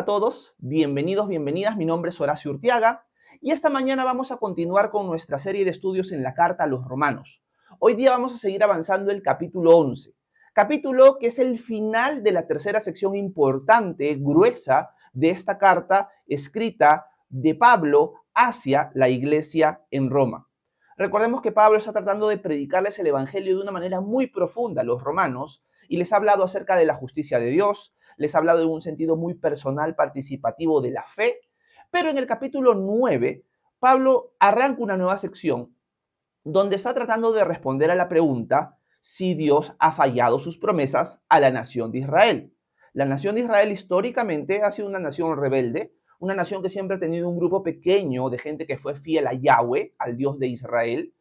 A todos, bienvenidos, bienvenidas. Mi nombre es Horacio Urtiaga y esta mañana vamos a continuar con nuestra serie de estudios en la carta a los romanos. Hoy día vamos a seguir avanzando el capítulo 11, capítulo que es el final de la tercera sección importante, gruesa, de esta carta escrita de Pablo hacia la iglesia en Roma. Recordemos que Pablo está tratando de predicarles el evangelio de una manera muy profunda a los romanos y les ha hablado acerca de la justicia de Dios, les ha hablado en un sentido muy personal, participativo de la fe, pero en el capítulo 9, Pablo arranca una nueva sección donde está tratando de responder a la pregunta si Dios ha fallado sus promesas a la nación de Israel. La nación de Israel históricamente ha sido una nación rebelde, una nación que siempre ha tenido un grupo pequeño de gente que fue fiel a Yahweh, al Dios de Israel,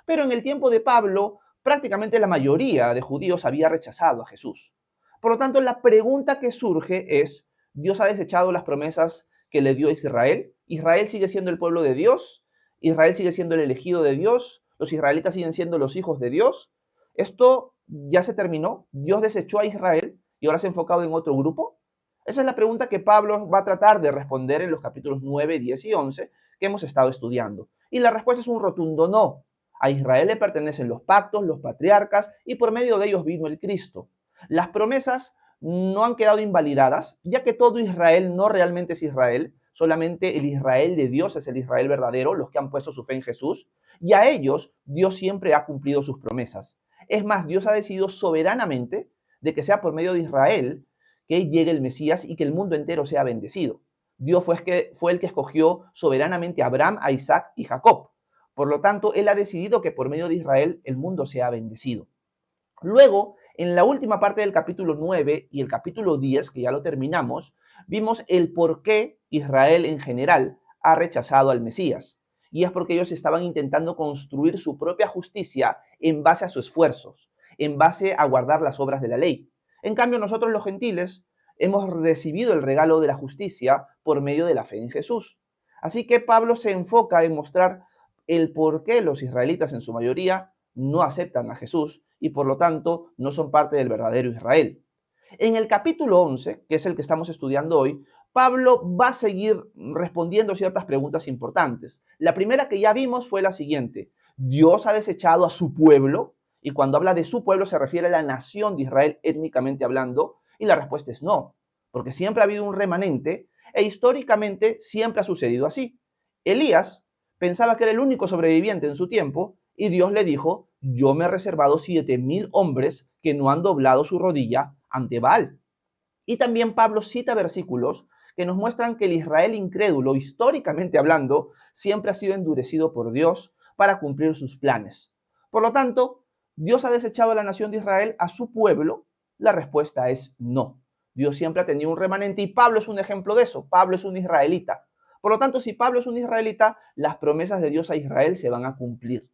pero en el tiempo de Pablo prácticamente la mayoría de judíos había rechazado a Jesús. Por lo tanto, la pregunta que surge es, ¿Dios ha desechado las promesas que le dio a Israel? ¿Israel sigue siendo el pueblo de Dios? ¿Israel sigue siendo el elegido de Dios? ¿Los israelitas siguen siendo los hijos de Dios? ¿Esto ya se terminó? ¿Dios desechó a Israel y ahora se ha enfocado en otro grupo? Esa es la pregunta que Pablo va a tratar de responder en los capítulos 9, 10 y 11 que hemos estado estudiando. Y la respuesta es un rotundo no. A Israel le pertenecen los pactos, los patriarcas, y por medio de ellos vino el Cristo. Las promesas no han quedado invalidadas, ya que todo Israel no realmente es Israel, solamente el Israel de Dios es el Israel verdadero, los que han puesto su fe en Jesús, y a ellos Dios siempre ha cumplido sus promesas. Es más, Dios ha decidido soberanamente de que sea por medio de Israel que llegue el Mesías y que el mundo entero sea bendecido. Dios fue el que escogió soberanamente a Abraham, a Isaac y Jacob. Por lo tanto, Él ha decidido que por medio de Israel el mundo sea bendecido. Luego, en la última parte del capítulo 9 y el capítulo 10, que ya lo terminamos, vimos el por qué Israel en general ha rechazado al Mesías. Y es porque ellos estaban intentando construir su propia justicia en base a sus esfuerzos, en base a guardar las obras de la ley. En cambio, nosotros los gentiles hemos recibido el regalo de la justicia por medio de la fe en Jesús. Así que Pablo se enfoca en mostrar el por qué los israelitas en su mayoría no aceptan a Jesús y por lo tanto no son parte del verdadero Israel. En el capítulo 11, que es el que estamos estudiando hoy, Pablo va a seguir respondiendo ciertas preguntas importantes. La primera que ya vimos fue la siguiente: ¿Dios ha desechado a su pueblo? Y cuando habla de su pueblo se refiere a la nación de Israel étnicamente hablando, y la respuesta es no, porque siempre ha habido un remanente e históricamente siempre ha sucedido así. Elías pensaba que era el único sobreviviente en su tiempo y Dios le dijo: yo me he reservado 7,000 hombres que no han doblado su rodilla ante Baal. Y también Pablo cita versículos que nos muestran que el Israel incrédulo, históricamente hablando, siempre ha sido endurecido por Dios para cumplir sus planes. Por lo tanto, ¿Dios ha desechado a la nación de Israel, a su pueblo? La respuesta es no. Dios siempre ha tenido un remanente y Pablo es un ejemplo de eso. Pablo es un israelita. Por lo tanto, si Pablo es un israelita, las promesas de Dios a Israel se van a cumplir.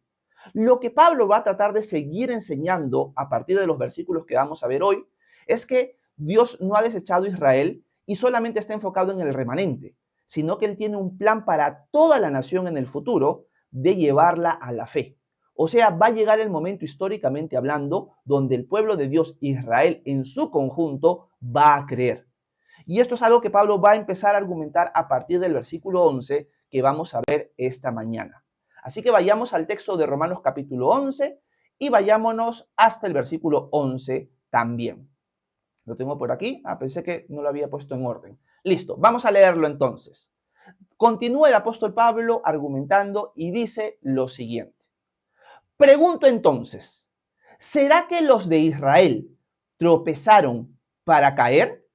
Lo que Pablo va a tratar de seguir enseñando a partir de los versículos que vamos a ver hoy es que Dios no ha desechado a Israel y solamente está enfocado en el remanente, sino que Él tiene un plan para toda la nación en el futuro de llevarla a la fe. O sea, va a llegar el momento históricamente hablando donde el pueblo de Dios, Israel en su conjunto, va a creer. Y esto es algo que Pablo va a empezar a argumentar a partir del versículo 11 que vamos a ver esta mañana. Así que vayamos al texto de Romanos capítulo 11 y vayámonos hasta el versículo 11 también. Lo tengo por aquí. Pensé que no lo había puesto en orden. Listo, vamos a leerlo entonces. Continúa el apóstol Pablo argumentando y dice lo siguiente. Pregunto entonces, ¿será que los de Israel tropezaron para caer?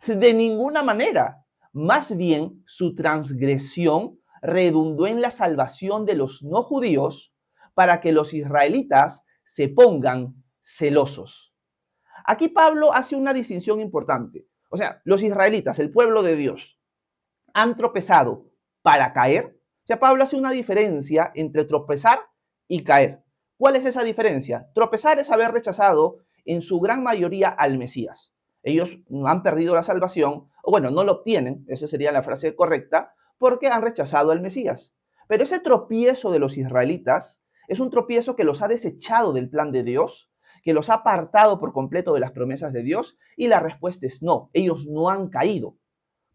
De ninguna manera. Más bien, su transgresión redundó en la salvación de los no judíos para que los israelitas se pongan celosos. Aquí Pablo hace una distinción importante. O sea, los israelitas, el pueblo de Dios, han tropezado para caer. O sea, Pablo hace una diferencia entre tropezar y caer. ¿Cuál es esa diferencia? Tropezar es haber rechazado en su gran mayoría al Mesías. Ellos han perdido la salvación, o bueno, no lo obtienen, esa sería la frase correcta, porque han rechazado al Mesías. Pero ese tropiezo de los israelitas es un tropiezo que los ha desechado del plan de Dios, que los ha apartado por completo de las promesas de Dios, y la respuesta es no, ellos no han caído.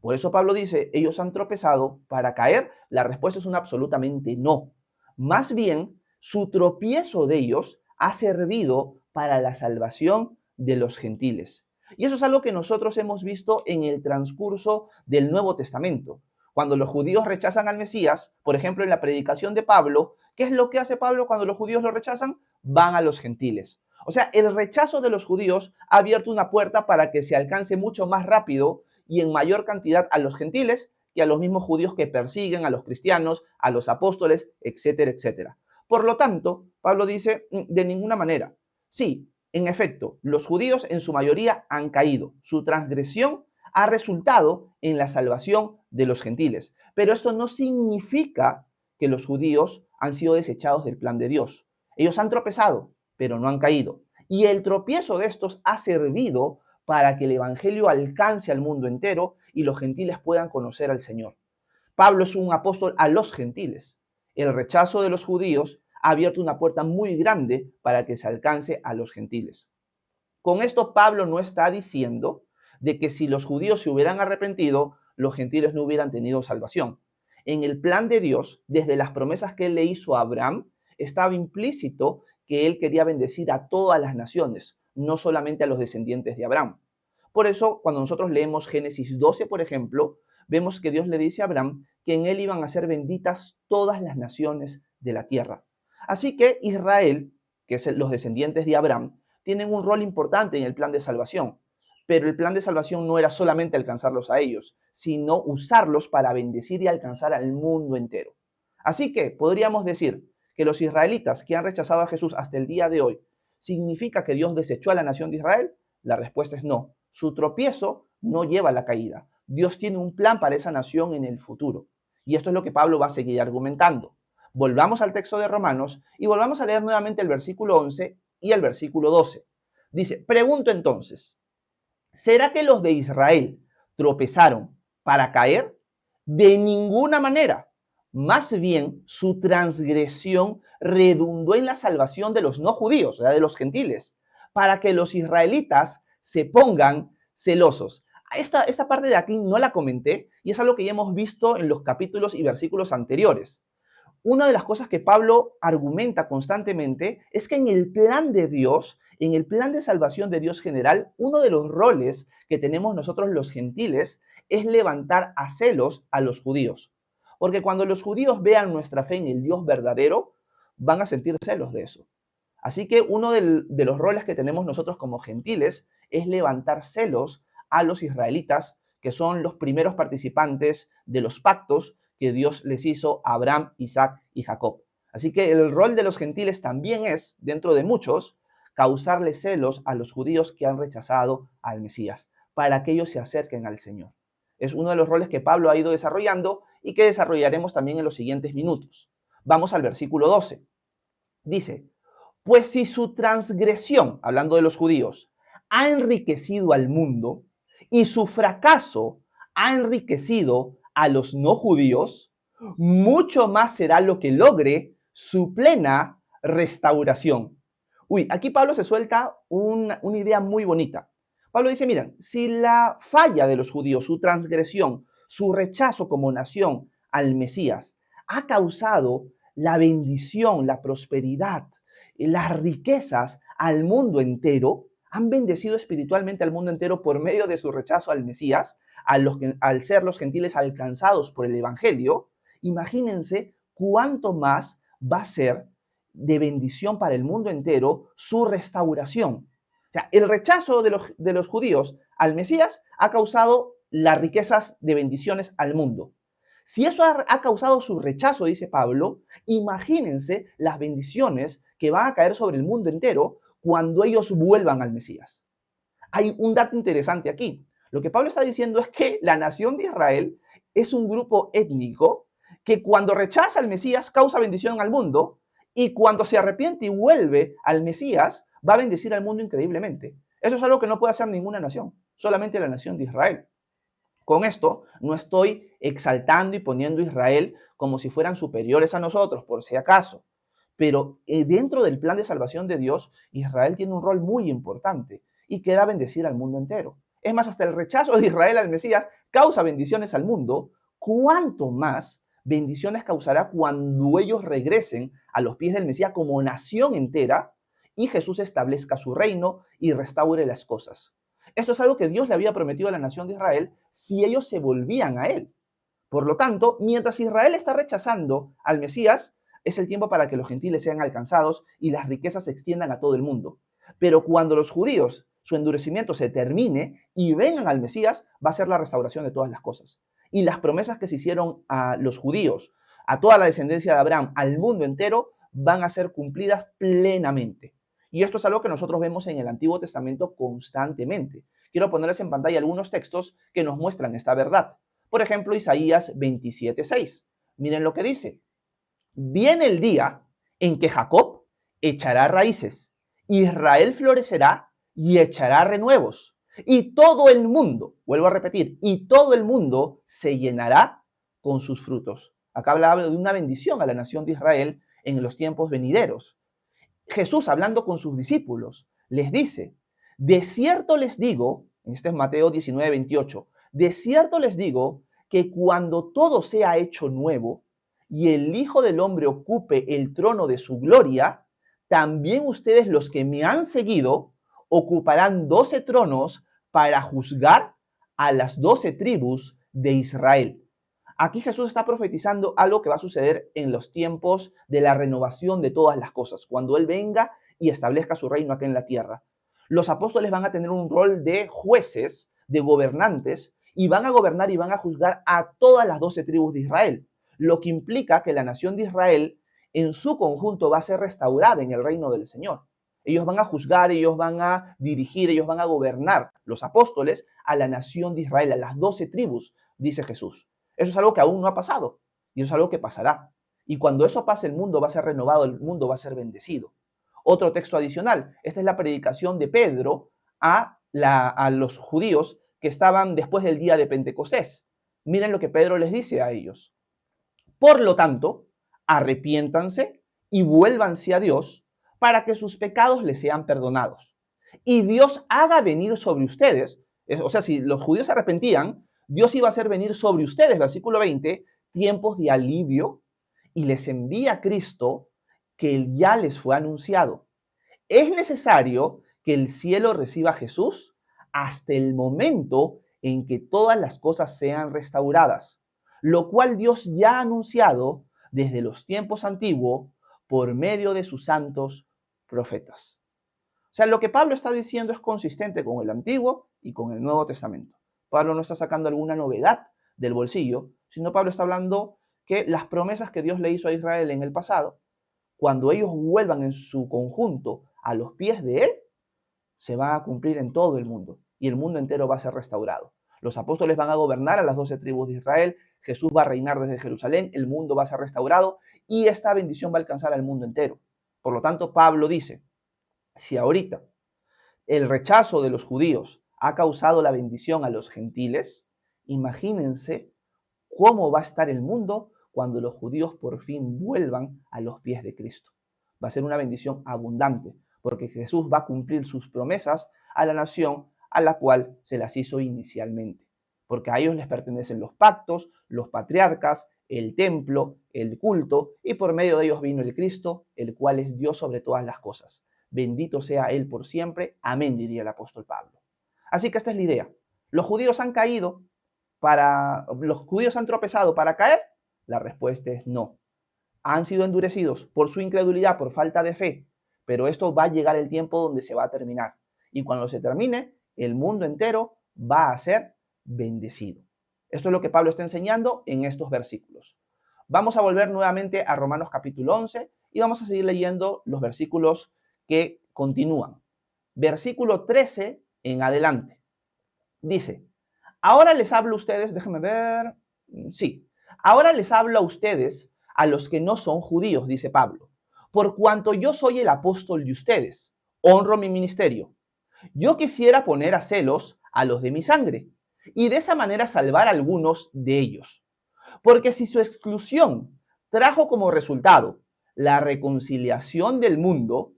Por eso Pablo dice, ellos han tropezado para caer. La respuesta es un absolutamente no. Más bien, su tropiezo de ellos ha servido para la salvación de los gentiles. Y eso es algo que nosotros hemos visto en el transcurso del Nuevo Testamento. Cuando los judíos rechazan al Mesías, por ejemplo, en la predicación de Pablo, ¿qué es lo que hace Pablo cuando los judíos lo rechazan? Van a los gentiles. O sea, el rechazo de los judíos ha abierto una puerta para que se alcance mucho más rápido y en mayor cantidad a los gentiles que a los mismos judíos que persiguen a los cristianos, a los apóstoles, etcétera, etcétera. Por lo tanto, Pablo dice, de ninguna manera. Sí, en efecto, los judíos en su mayoría han caído. Su transgresión ha resultado en la salvación de los gentiles. Pero esto no significa que los judíos han sido desechados del plan de Dios. Ellos han tropezado, pero no han caído. Y el tropiezo de estos ha servido para que el evangelio alcance al mundo entero y los gentiles puedan conocer al Señor. Pablo es un apóstol a los gentiles. El rechazo de los judíos ha abierto una puerta muy grande para que se alcance a los gentiles. Con esto Pablo no está diciendo de que si los judíos se hubieran arrepentido, los gentiles no hubieran tenido salvación. En el plan de Dios, desde las promesas que él le hizo a Abraham, estaba implícito que él quería bendecir a todas las naciones, no solamente a los descendientes de Abraham. Por eso, cuando nosotros leemos Génesis 12, por ejemplo, vemos que Dios le dice a Abraham que en él iban a ser benditas todas las naciones de la tierra. Así que Israel, que es los descendientes de Abraham, tienen un rol importante en el plan de salvación. Pero el plan de salvación no era solamente alcanzarlos a ellos, sino usarlos para bendecir y alcanzar al mundo entero. Así que podríamos decir que los israelitas que han rechazado a Jesús hasta el día de hoy, ¿significa que Dios desechó a la nación de Israel? La respuesta es no. Su tropiezo no lleva a la caída. Dios tiene un plan para esa nación en el futuro. Y esto es lo que Pablo va a seguir argumentando. Volvamos al texto de Romanos y volvamos a leer nuevamente el versículo 11 y el versículo 12. Dice, pregunto entonces, ¿será que los de Israel tropezaron para caer? De ninguna manera. Más bien, su transgresión redundó en la salvación de los no judíos, o sea, de los gentiles, para que los israelitas se pongan celosos. Esta parte de aquí no la comenté y es algo que ya hemos visto en los capítulos y versículos anteriores. Una de las cosas que Pablo argumenta constantemente es que en el plan de Dios, en el plan de salvación de Dios general, uno de los roles que tenemos nosotros los gentiles es levantar a celos a los judíos. Porque cuando los judíos vean nuestra fe en el Dios verdadero, van a sentir celos de eso. Así que uno de los roles que tenemos nosotros como gentiles es levantar celos a los israelitas, que son los primeros participantes de los pactos que Dios les hizo a Abraham, Isaac y Jacob. Así que el rol de los gentiles también es, dentro de muchos, causarle celos a los judíos que han rechazado al Mesías, para que ellos se acerquen al Señor. Es uno de los roles que Pablo ha ido desarrollando y que desarrollaremos también en los siguientes minutos. Vamos al versículo 12. Dice, pues si su transgresión, hablando de los judíos, ha enriquecido al mundo y su fracaso ha enriquecido a los no judíos, mucho más será lo que logre su plena restauración. Uy, aquí Pablo se suelta una idea muy bonita. Pablo dice, miren, si la falla de los judíos, su transgresión, su rechazo como nación al Mesías ha causado la bendición, la prosperidad, las riquezas al mundo entero, han bendecido espiritualmente al mundo entero por medio de su rechazo al Mesías, al ser los gentiles alcanzados por el Evangelio, imagínense cuánto más va a ser de bendición para el mundo entero su restauración. O sea, el rechazo de los judíos al Mesías ha causado las riquezas de bendiciones al mundo. Si eso ha causado su rechazo, dice Pablo, imagínense las bendiciones que van a caer sobre el mundo entero cuando ellos vuelvan al Mesías. Hay un dato interesante aquí. Lo que Pablo está diciendo es que la nación de Israel es un grupo étnico que cuando rechaza al Mesías causa bendición al mundo y cuando se arrepiente y vuelve al Mesías va a bendecir al mundo increíblemente. Eso es algo que no puede hacer ninguna nación, solamente la nación de Israel. Con esto no estoy exaltando y poniendo a Israel como si fueran superiores a nosotros, por si acaso. Pero dentro del plan de salvación de Dios, Israel tiene un rol muy importante y queda bendecir al mundo entero. Es más, hasta el rechazo de Israel al Mesías causa bendiciones al mundo, ¿cuánto más bendiciones causará cuando ellos regresen a los pies del Mesías como nación entera y Jesús establezca su reino y restaure las cosas? Esto es algo que Dios le había prometido a la nación de Israel si ellos se volvían a él. Por lo tanto, mientras Israel está rechazando al Mesías, es el tiempo para que los gentiles sean alcanzados y las riquezas se extiendan a todo el mundo. Pero cuando los judíos, su endurecimiento se termine y vengan al Mesías, va a ser la restauración de todas las cosas. Y las promesas que se hicieron a los judíos, a toda la descendencia de Abraham, al mundo entero, van a ser cumplidas plenamente. Y esto es algo que nosotros vemos en el Antiguo Testamento constantemente. Quiero ponerles en pantalla algunos textos que nos muestran esta verdad. Por ejemplo, Isaías 27:6. Miren lo que dice. Viene el día en que Jacob echará raíces, Israel florecerá y echará renuevos. Y todo el mundo, vuelvo a repetir, y todo el mundo se llenará con sus frutos. Acá habla de una bendición a la nación de Israel en los tiempos venideros. Jesús, hablando con sus discípulos, les dice, de cierto les digo, este es Mateo 19:28, de cierto les digo que cuando todo sea hecho nuevo y el Hijo del Hombre ocupe el trono de su gloria, también ustedes los que me han seguido ocuparán 12 tronos para juzgar a las 12 tribus de Israel. Aquí Jesús está profetizando algo que va a suceder en los tiempos de la renovación de todas las cosas, cuando Él venga y establezca su reino aquí en la tierra. Los apóstoles van a tener un rol de jueces, de gobernantes, y van a gobernar y van a juzgar a todas las 12 tribus de Israel, lo que implica que la nación de Israel en su conjunto va a ser restaurada en el reino del Señor. Ellos van a juzgar, ellos van a dirigir, ellos van a gobernar, los apóstoles, a la nación de Israel, a las 12 tribus, dice Jesús. Eso es algo que aún no ha pasado y eso es algo que pasará. Y cuando eso pase, el mundo va a ser renovado, el mundo va a ser bendecido. Otro texto adicional, esta es la predicación de Pedro a los judíos que estaban después del día de Pentecostés. Miren lo que Pedro les dice a ellos. Por lo tanto, arrepiéntanse y vuélvanse a Dios para que sus pecados les sean perdonados. Y Dios haga venir sobre ustedes, o sea, si los judíos se arrepentían, Dios iba a hacer venir sobre ustedes, versículo 20, tiempos de alivio y les envía a Cristo que ya les fue anunciado. Es necesario que el cielo reciba a Jesús hasta el momento en que todas las cosas sean restauradas, lo cual Dios ya ha anunciado desde los tiempos antiguos por medio de sus santos profetas. O sea, lo que Pablo está diciendo es consistente con el Antiguo y con el Nuevo Testamento. Pablo no está sacando alguna novedad del bolsillo, sino Pablo está hablando que las promesas que Dios le hizo a Israel en el pasado, cuando ellos vuelvan en su conjunto a los pies de Él, se van a cumplir en todo el mundo y el mundo entero va a ser restaurado. Los apóstoles van a gobernar a las 12 tribus de Israel, Jesús va a reinar desde Jerusalén, el mundo va a ser restaurado y esta bendición va a alcanzar al mundo entero. Por lo tanto, Pablo dice, si ahorita el rechazo de los judíos ha causado la bendición a los gentiles, imagínense cómo va a estar el mundo cuando los judíos por fin vuelvan a los pies de Cristo. Va a ser una bendición abundante, porque Jesús va a cumplir sus promesas a la nación a la cual se las hizo inicialmente, porque a ellos les pertenecen los pactos, los patriarcas, el templo, el culto, y por medio de ellos vino el Cristo, el cual es Dios sobre todas las cosas. Bendito sea Él por siempre. Amén, diría el apóstol Pablo. Así que esta es la idea. Los judíos han caído los judíos han tropezado para caer. La respuesta es no. Han sido endurecidos por su incredulidad, por falta de fe. Pero esto va a llegar el tiempo donde se va a terminar. Y cuando se termine, el mundo entero va a ser bendecido. Esto es lo que Pablo está enseñando en estos versículos. Vamos a volver nuevamente a Romanos capítulo 11 y vamos a seguir leyendo los versículos que continúan. Versículo 13 en adelante. Dice, ahora les hablo a ustedes, déjenme ver, sí, ahora les hablo a ustedes, a los que no son judíos, dice Pablo, por cuanto yo soy el apóstol de ustedes, honro mi ministerio. Yo quisiera poner a celos a los de mi sangre y de esa manera salvar a algunos de ellos. Porque si su exclusión trajo como resultado la reconciliación del mundo,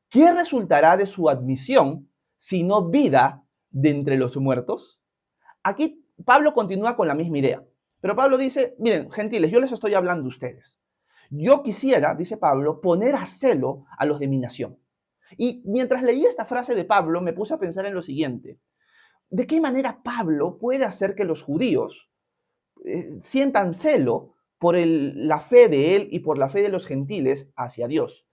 ¿qué resultará de su admisión sino vida de entre los muertos? Aquí Pablo continúa con la misma idea, pero Pablo dice, miren, gentiles, yo les estoy hablando a ustedes. Yo quisiera, dice Pablo, poner a celo a los de mi nación. Y mientras leí esta frase de Pablo, me puse a pensar en lo siguiente. ¿De qué manera Pablo puede hacer que los judíos sientan celo por la fe de él y por la fe de los gentiles hacia Dios?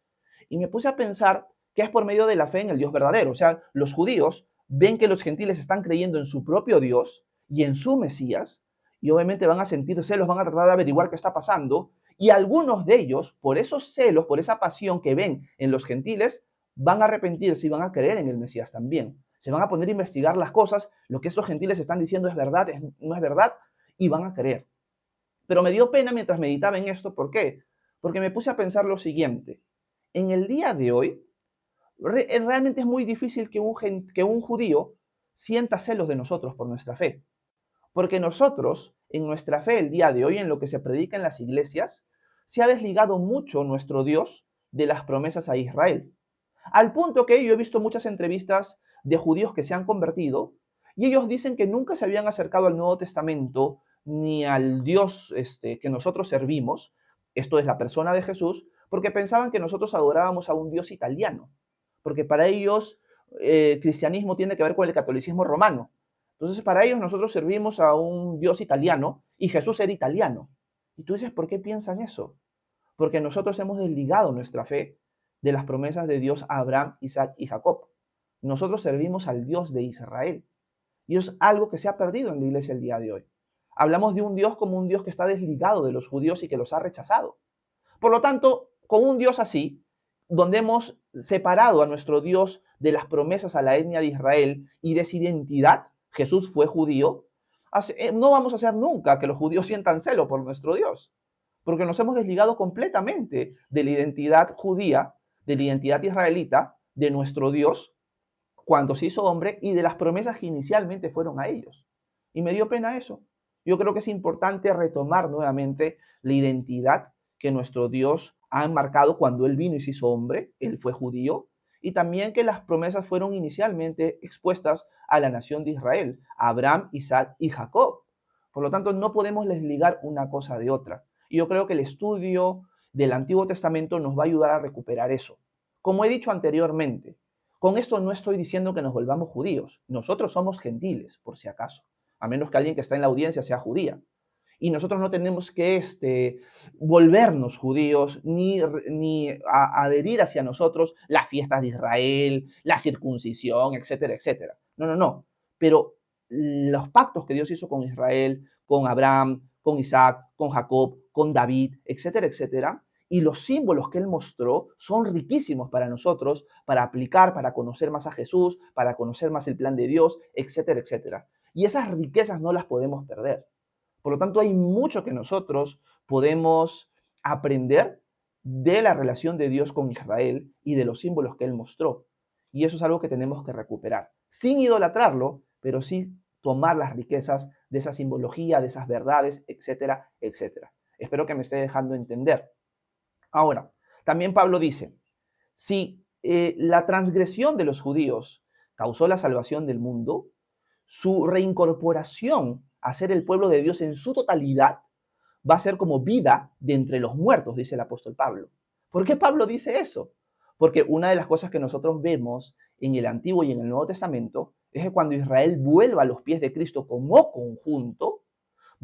Y me puse a pensar que es por medio de la fe en el Dios verdadero. O sea, los judíos ven que los gentiles están creyendo en su propio Dios y en su Mesías, y obviamente van a sentir celos, van a tratar de averiguar qué está pasando, y algunos de ellos, por esos celos, por esa pasión que ven en los gentiles, van a arrepentirse y van a creer en el Mesías también. Se van a poner a investigar las cosas, lo que estos gentiles están diciendo es verdad, no es verdad, y van a creer. Pero me dio pena mientras meditaba en esto, ¿por qué? Porque me puse a pensar lo siguiente. En el día de hoy, realmente es muy difícil que un judío sienta celos de nosotros por nuestra fe. Porque nosotros, en nuestra fe el día de hoy, en lo que se predica en las iglesias, se ha desligado mucho nuestro Dios de las promesas a Israel. Al punto que yo he visto muchas entrevistas de judíos que se han convertido y ellos dicen que nunca se habían acercado al Nuevo Testamento ni al Dios que nosotros servimos, esto es la persona de Jesús, porque pensaban que nosotros adorábamos a un Dios italiano, porque para ellos cristianismo tiene que ver con el catolicismo romano. Entonces para ellos nosotros servimos a un Dios italiano y Jesús era italiano. Y tú dices, ¿por qué piensan eso? Porque nosotros hemos desligado nuestra fe de las promesas de Dios a Abraham, Isaac y Jacob. Nosotros servimos al Dios de Israel. Y es algo que se ha perdido en la iglesia el día de hoy. Hablamos de un Dios como un Dios que está desligado de los judíos y que los ha rechazado. Por lo tanto, con un Dios así, donde hemos separado a nuestro Dios de las promesas a la etnia de Israel y de su identidad, Jesús fue judío, no vamos a hacer nunca que los judíos sientan celo por nuestro Dios, porque nos hemos desligado completamente de la identidad judía, de la identidad israelita, de nuestro Dios, cuando se hizo hombre y de las promesas que inicialmente fueron a ellos. Y me dio pena eso. Yo creo que es importante retomar nuevamente la identidad que nuestro Dios ha enmarcado cuando Él vino y se hizo hombre, Él fue judío, y también que las promesas fueron inicialmente expuestas a la nación de Israel, a Abraham, Isaac y Jacob. Por lo tanto, no podemos desligar una cosa de otra. Y yo creo que el estudio del Antiguo Testamento nos va a ayudar a recuperar eso. Como he dicho anteriormente, con esto no estoy diciendo que nos volvamos judíos. Nosotros somos gentiles, por si acaso, a menos que alguien que está en la audiencia sea judía. Y nosotros no tenemos que volvernos judíos ni adherir hacia nosotros las fiestas de Israel, la circuncisión, etcétera, etcétera. No, no, no. Pero los pactos que Dios hizo con Israel, con Abraham, con Isaac, con Jacob, con David, etcétera, etcétera, y los símbolos que Él mostró son riquísimos para nosotros, para aplicar, para conocer más a Jesús, para conocer más el plan de Dios, etcétera, etcétera. Y esas riquezas no las podemos perder. Por lo tanto, hay mucho que nosotros podemos aprender de la relación de Dios con Israel y de los símbolos que Él mostró. Y eso es algo que tenemos que recuperar, sin idolatrarlo, pero sí tomar las riquezas de esa simbología, de esas verdades, etcétera, etcétera. Espero que me esté dejando entender. Ahora, también Pablo dice, si la transgresión de los judíos causó la salvación del mundo, su reincorporación a ser el pueblo de Dios en su totalidad va a ser como vida de entre los muertos, dice el apóstol Pablo. ¿Por qué Pablo dice eso? Porque una de las cosas que nosotros vemos en el Antiguo y en el Nuevo Testamento es que cuando Israel vuelva a los pies de Cristo como conjunto,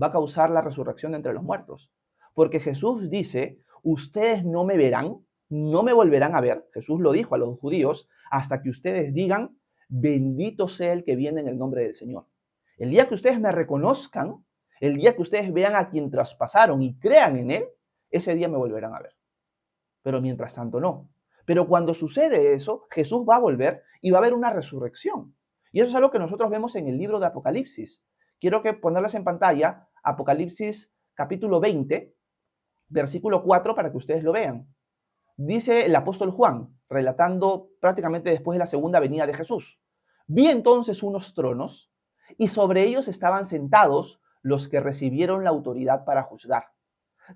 va a causar la resurrección de entre los muertos. Porque Jesús dice, ustedes no me verán, no me volverán a ver, Jesús lo dijo a los judíos, hasta que ustedes digan, bendito sea el que viene en el nombre del Señor. El día que ustedes me reconozcan, el día que ustedes vean a quien traspasaron y crean en Él, ese día me volverán a ver. Pero mientras tanto no. Pero cuando sucede eso, Jesús va a volver y va a haber una resurrección. Y eso es algo que nosotros vemos en el libro de Apocalipsis. Quiero que ponerlas en pantalla, Apocalipsis capítulo 20, versículo 4, para que ustedes lo vean. Dice el apóstol Juan, relatando prácticamente después de la segunda venida de Jesús. Vi entonces unos tronos y sobre ellos estaban sentados los que recibieron la autoridad para juzgar.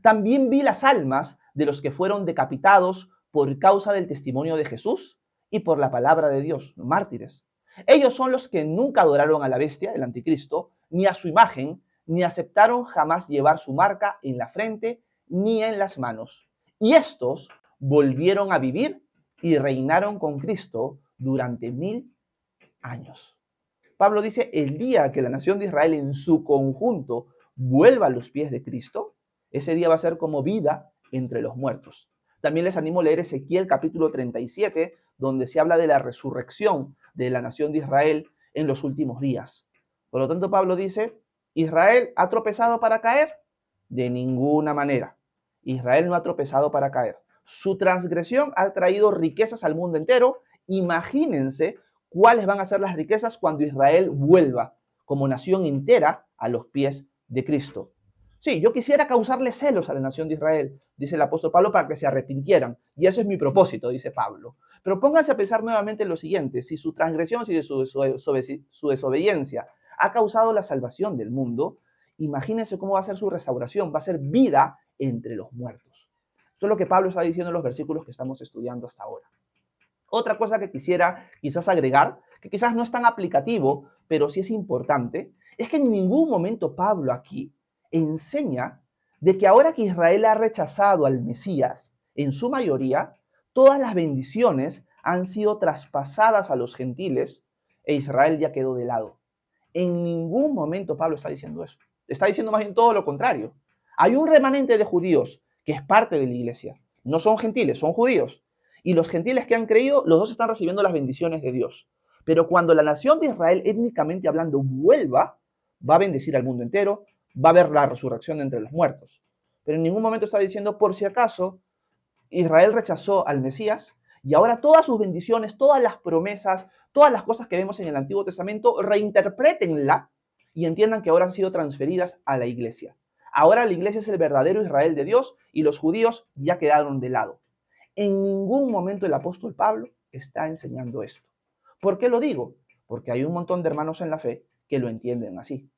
También vi las almas de los que fueron decapitados por causa del testimonio de Jesús y por la palabra de Dios, mártires. Ellos son los que nunca adoraron a la bestia, el anticristo, ni a su imagen, ni aceptaron jamás llevar su marca en la frente ni en las manos. Y estos volvieron a vivir y reinaron con Cristo durante 1000 años. Pablo dice, el día que la nación de Israel en su conjunto vuelva a los pies de Cristo, ese día va a ser como vida entre los muertos. También les animo a leer Ezequiel capítulo 37, donde se habla de la resurrección de la nación de Israel en los últimos días. Por lo tanto, Pablo dice, ¿Israel ha tropezado para caer? De ninguna manera. Israel no ha tropezado para caer. Su transgresión ha traído riquezas al mundo entero. Imagínense cuáles van a ser las riquezas cuando Israel vuelva como nación entera a los pies de Cristo. Sí, yo quisiera causarle celos a la nación de Israel, dice el apóstol Pablo, para que se arrepintieran. Y eso es mi propósito, dice Pablo. Pero pónganse a pensar nuevamente en lo siguiente. Si su transgresión, si su desobediencia ha causado la salvación del mundo, imagínense cómo va a ser su restauración. Va a ser vida entre los muertos. Esto es lo que Pablo está diciendo en los versículos que estamos estudiando hasta ahora. Otra cosa que quisiera quizás agregar, que quizás no es tan aplicativo, pero sí es importante, es que en ningún momento Pablo aquí enseña de que ahora que Israel ha rechazado al Mesías, en su mayoría, todas las bendiciones han sido traspasadas a los gentiles e Israel ya quedó de lado. En ningún momento Pablo está diciendo eso. Está diciendo más bien todo lo contrario. Hay un remanente de judíos que es parte de la iglesia. No son gentiles, son judíos. Y los gentiles que han creído, los dos están recibiendo las bendiciones de Dios. Pero cuando la nación de Israel, étnicamente hablando, vuelva, va a bendecir al mundo entero, va a haber la resurrección de entre los muertos. Pero en ningún momento está diciendo, por si acaso, Israel rechazó al Mesías y ahora todas sus bendiciones, todas las promesas, todas las cosas que vemos en el Antiguo Testamento, reinterprétenla y entiendan que ahora han sido transferidas a la iglesia. Ahora la iglesia es el verdadero Israel de Dios y los judíos ya quedaron de lado. En ningún momento el apóstol Pablo está enseñando esto. ¿Por qué lo digo? Porque hay un montón de hermanos en la fe que lo entienden así.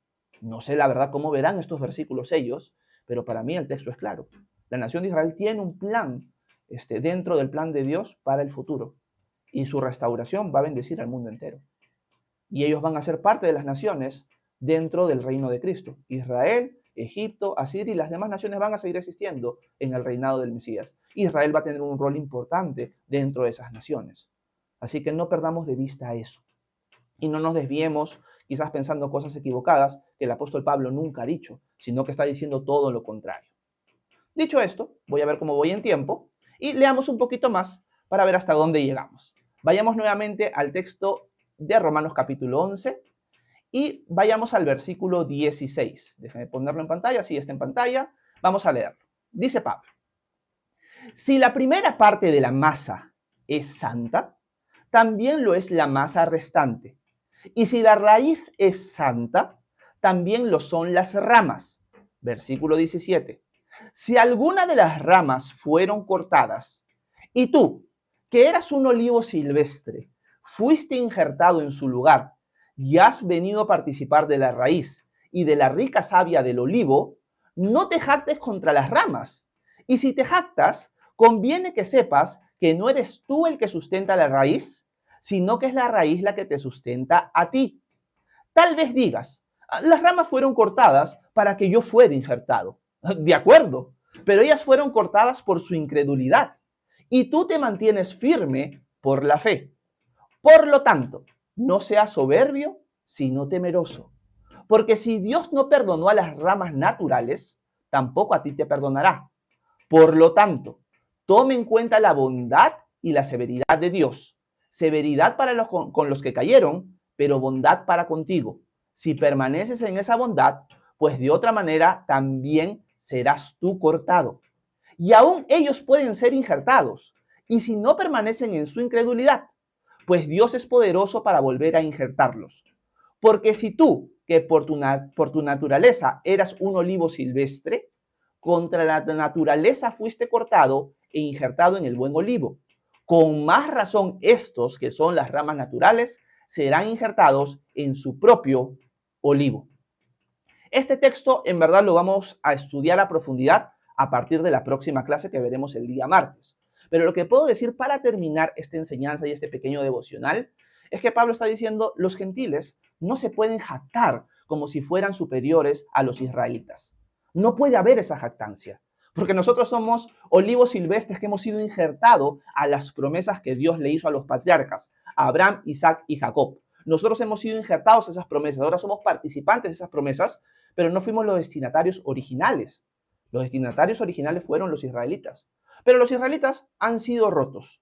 No sé la verdad cómo verán estos versículos ellos, pero para mí el texto es claro. La nación de Israel tiene un plan dentro del plan de Dios para el futuro y su restauración va a bendecir al mundo entero. Y ellos van a ser parte de las naciones dentro del reino de Cristo. Israel, Egipto, Asiria y las demás naciones van a seguir existiendo en el reinado del Mesías. Israel va a tener un rol importante dentro de esas naciones. Así que no perdamos de vista eso. Y no nos desviemos quizás pensando cosas equivocadas que el apóstol Pablo nunca ha dicho, sino que está diciendo todo lo contrario. Dicho esto, voy a ver cómo voy en tiempo y leamos un poquito más para ver hasta dónde llegamos. Vayamos nuevamente al texto de Romanos capítulo 11 y vayamos al versículo 16. Déjenme ponerlo en pantalla, sí está en pantalla. Vamos a leerlo. Dice Pablo, si la primera parte de la masa es santa, también lo es la masa restante. Y si la raíz es santa, también lo son las ramas. Versículo 17. Si alguna de las ramas fueron cortadas, y tú, que eras un olivo silvestre, fuiste injertado en su lugar, y has venido a participar de la raíz y de la rica savia del olivo, no te jactes contra las ramas. Y si te jactas, conviene que sepas que no eres tú el que sustenta la raíz, sino que es la raíz la que te sustenta a ti. Tal vez digas, las ramas fueron cortadas para que yo fuera injertado. De acuerdo, pero ellas fueron cortadas por su incredulidad y tú te mantienes firme por la fe. Por lo tanto, no seas soberbio, sino temeroso. Porque si Dios no perdonó a las ramas naturales, tampoco a ti te perdonará. Por lo tanto, tome en cuenta la bondad y la severidad de Dios. Severidad para con los que cayeron, pero bondad para contigo. Si permaneces en esa bondad, pues de otra manera también serás tú cortado. Y aún ellos pueden ser injertados. Y si no permanecen en su incredulidad, pues Dios es poderoso para volver a injertarlos. Porque si tú, que por tu naturaleza eras un olivo silvestre, contra la naturaleza fuiste cortado e injertado en el buen olivo. Con más razón estos, que son las ramas naturales, serán injertados en su propio olivo. Este texto en verdad lo vamos a estudiar a profundidad a partir de la próxima clase que veremos el día martes. Pero lo que puedo decir para terminar esta enseñanza y este pequeño devocional es que Pablo está diciendo, los gentiles no se pueden jactar como si fueran superiores a los israelitas. No puede haber esa jactancia, porque nosotros somos olivos silvestres que hemos sido injertados a las promesas que Dios le hizo a los patriarcas, a Abraham, Isaac y Jacob. Nosotros hemos sido injertados a esas promesas, ahora somos participantes de esas promesas, pero no fuimos los destinatarios originales. Los destinatarios originales fueron los israelitas. Pero los israelitas han sido rotos.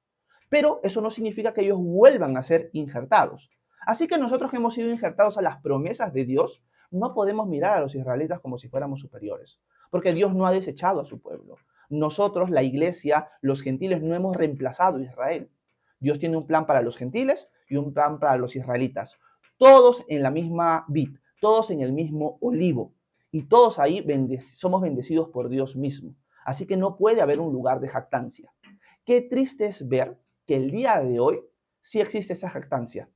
Pero eso no significa que ellos vuelvan a ser injertados. Así que nosotros que hemos sido injertados a las promesas de Dios, no podemos mirar a los israelitas como si fuéramos superiores, porque Dios no ha desechado a su pueblo. Nosotros, la iglesia, los gentiles, no hemos reemplazado a Israel. Dios tiene un plan para los gentiles y un plan para los israelitas. Todos en la misma vid, todos en el mismo olivo. Y todos ahí somos bendecidos por Dios mismo. Así que no puede haber un lugar de jactancia. Qué triste es ver que el día de hoy sí existe esa jactancia.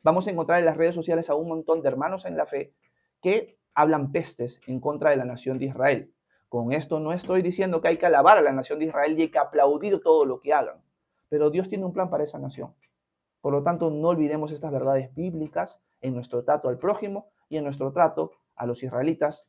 Vamos a encontrar en las redes sociales a un montón de hermanos en la fe que hablan pestes en contra de la nación de Israel. Con esto no estoy diciendo que hay que alabar a la nación de Israel y hay que aplaudir todo lo que hagan. Pero Dios tiene un plan para esa nación. Por lo tanto, no olvidemos estas verdades bíblicas en nuestro trato al prójimo y en nuestro trato a los israelitas,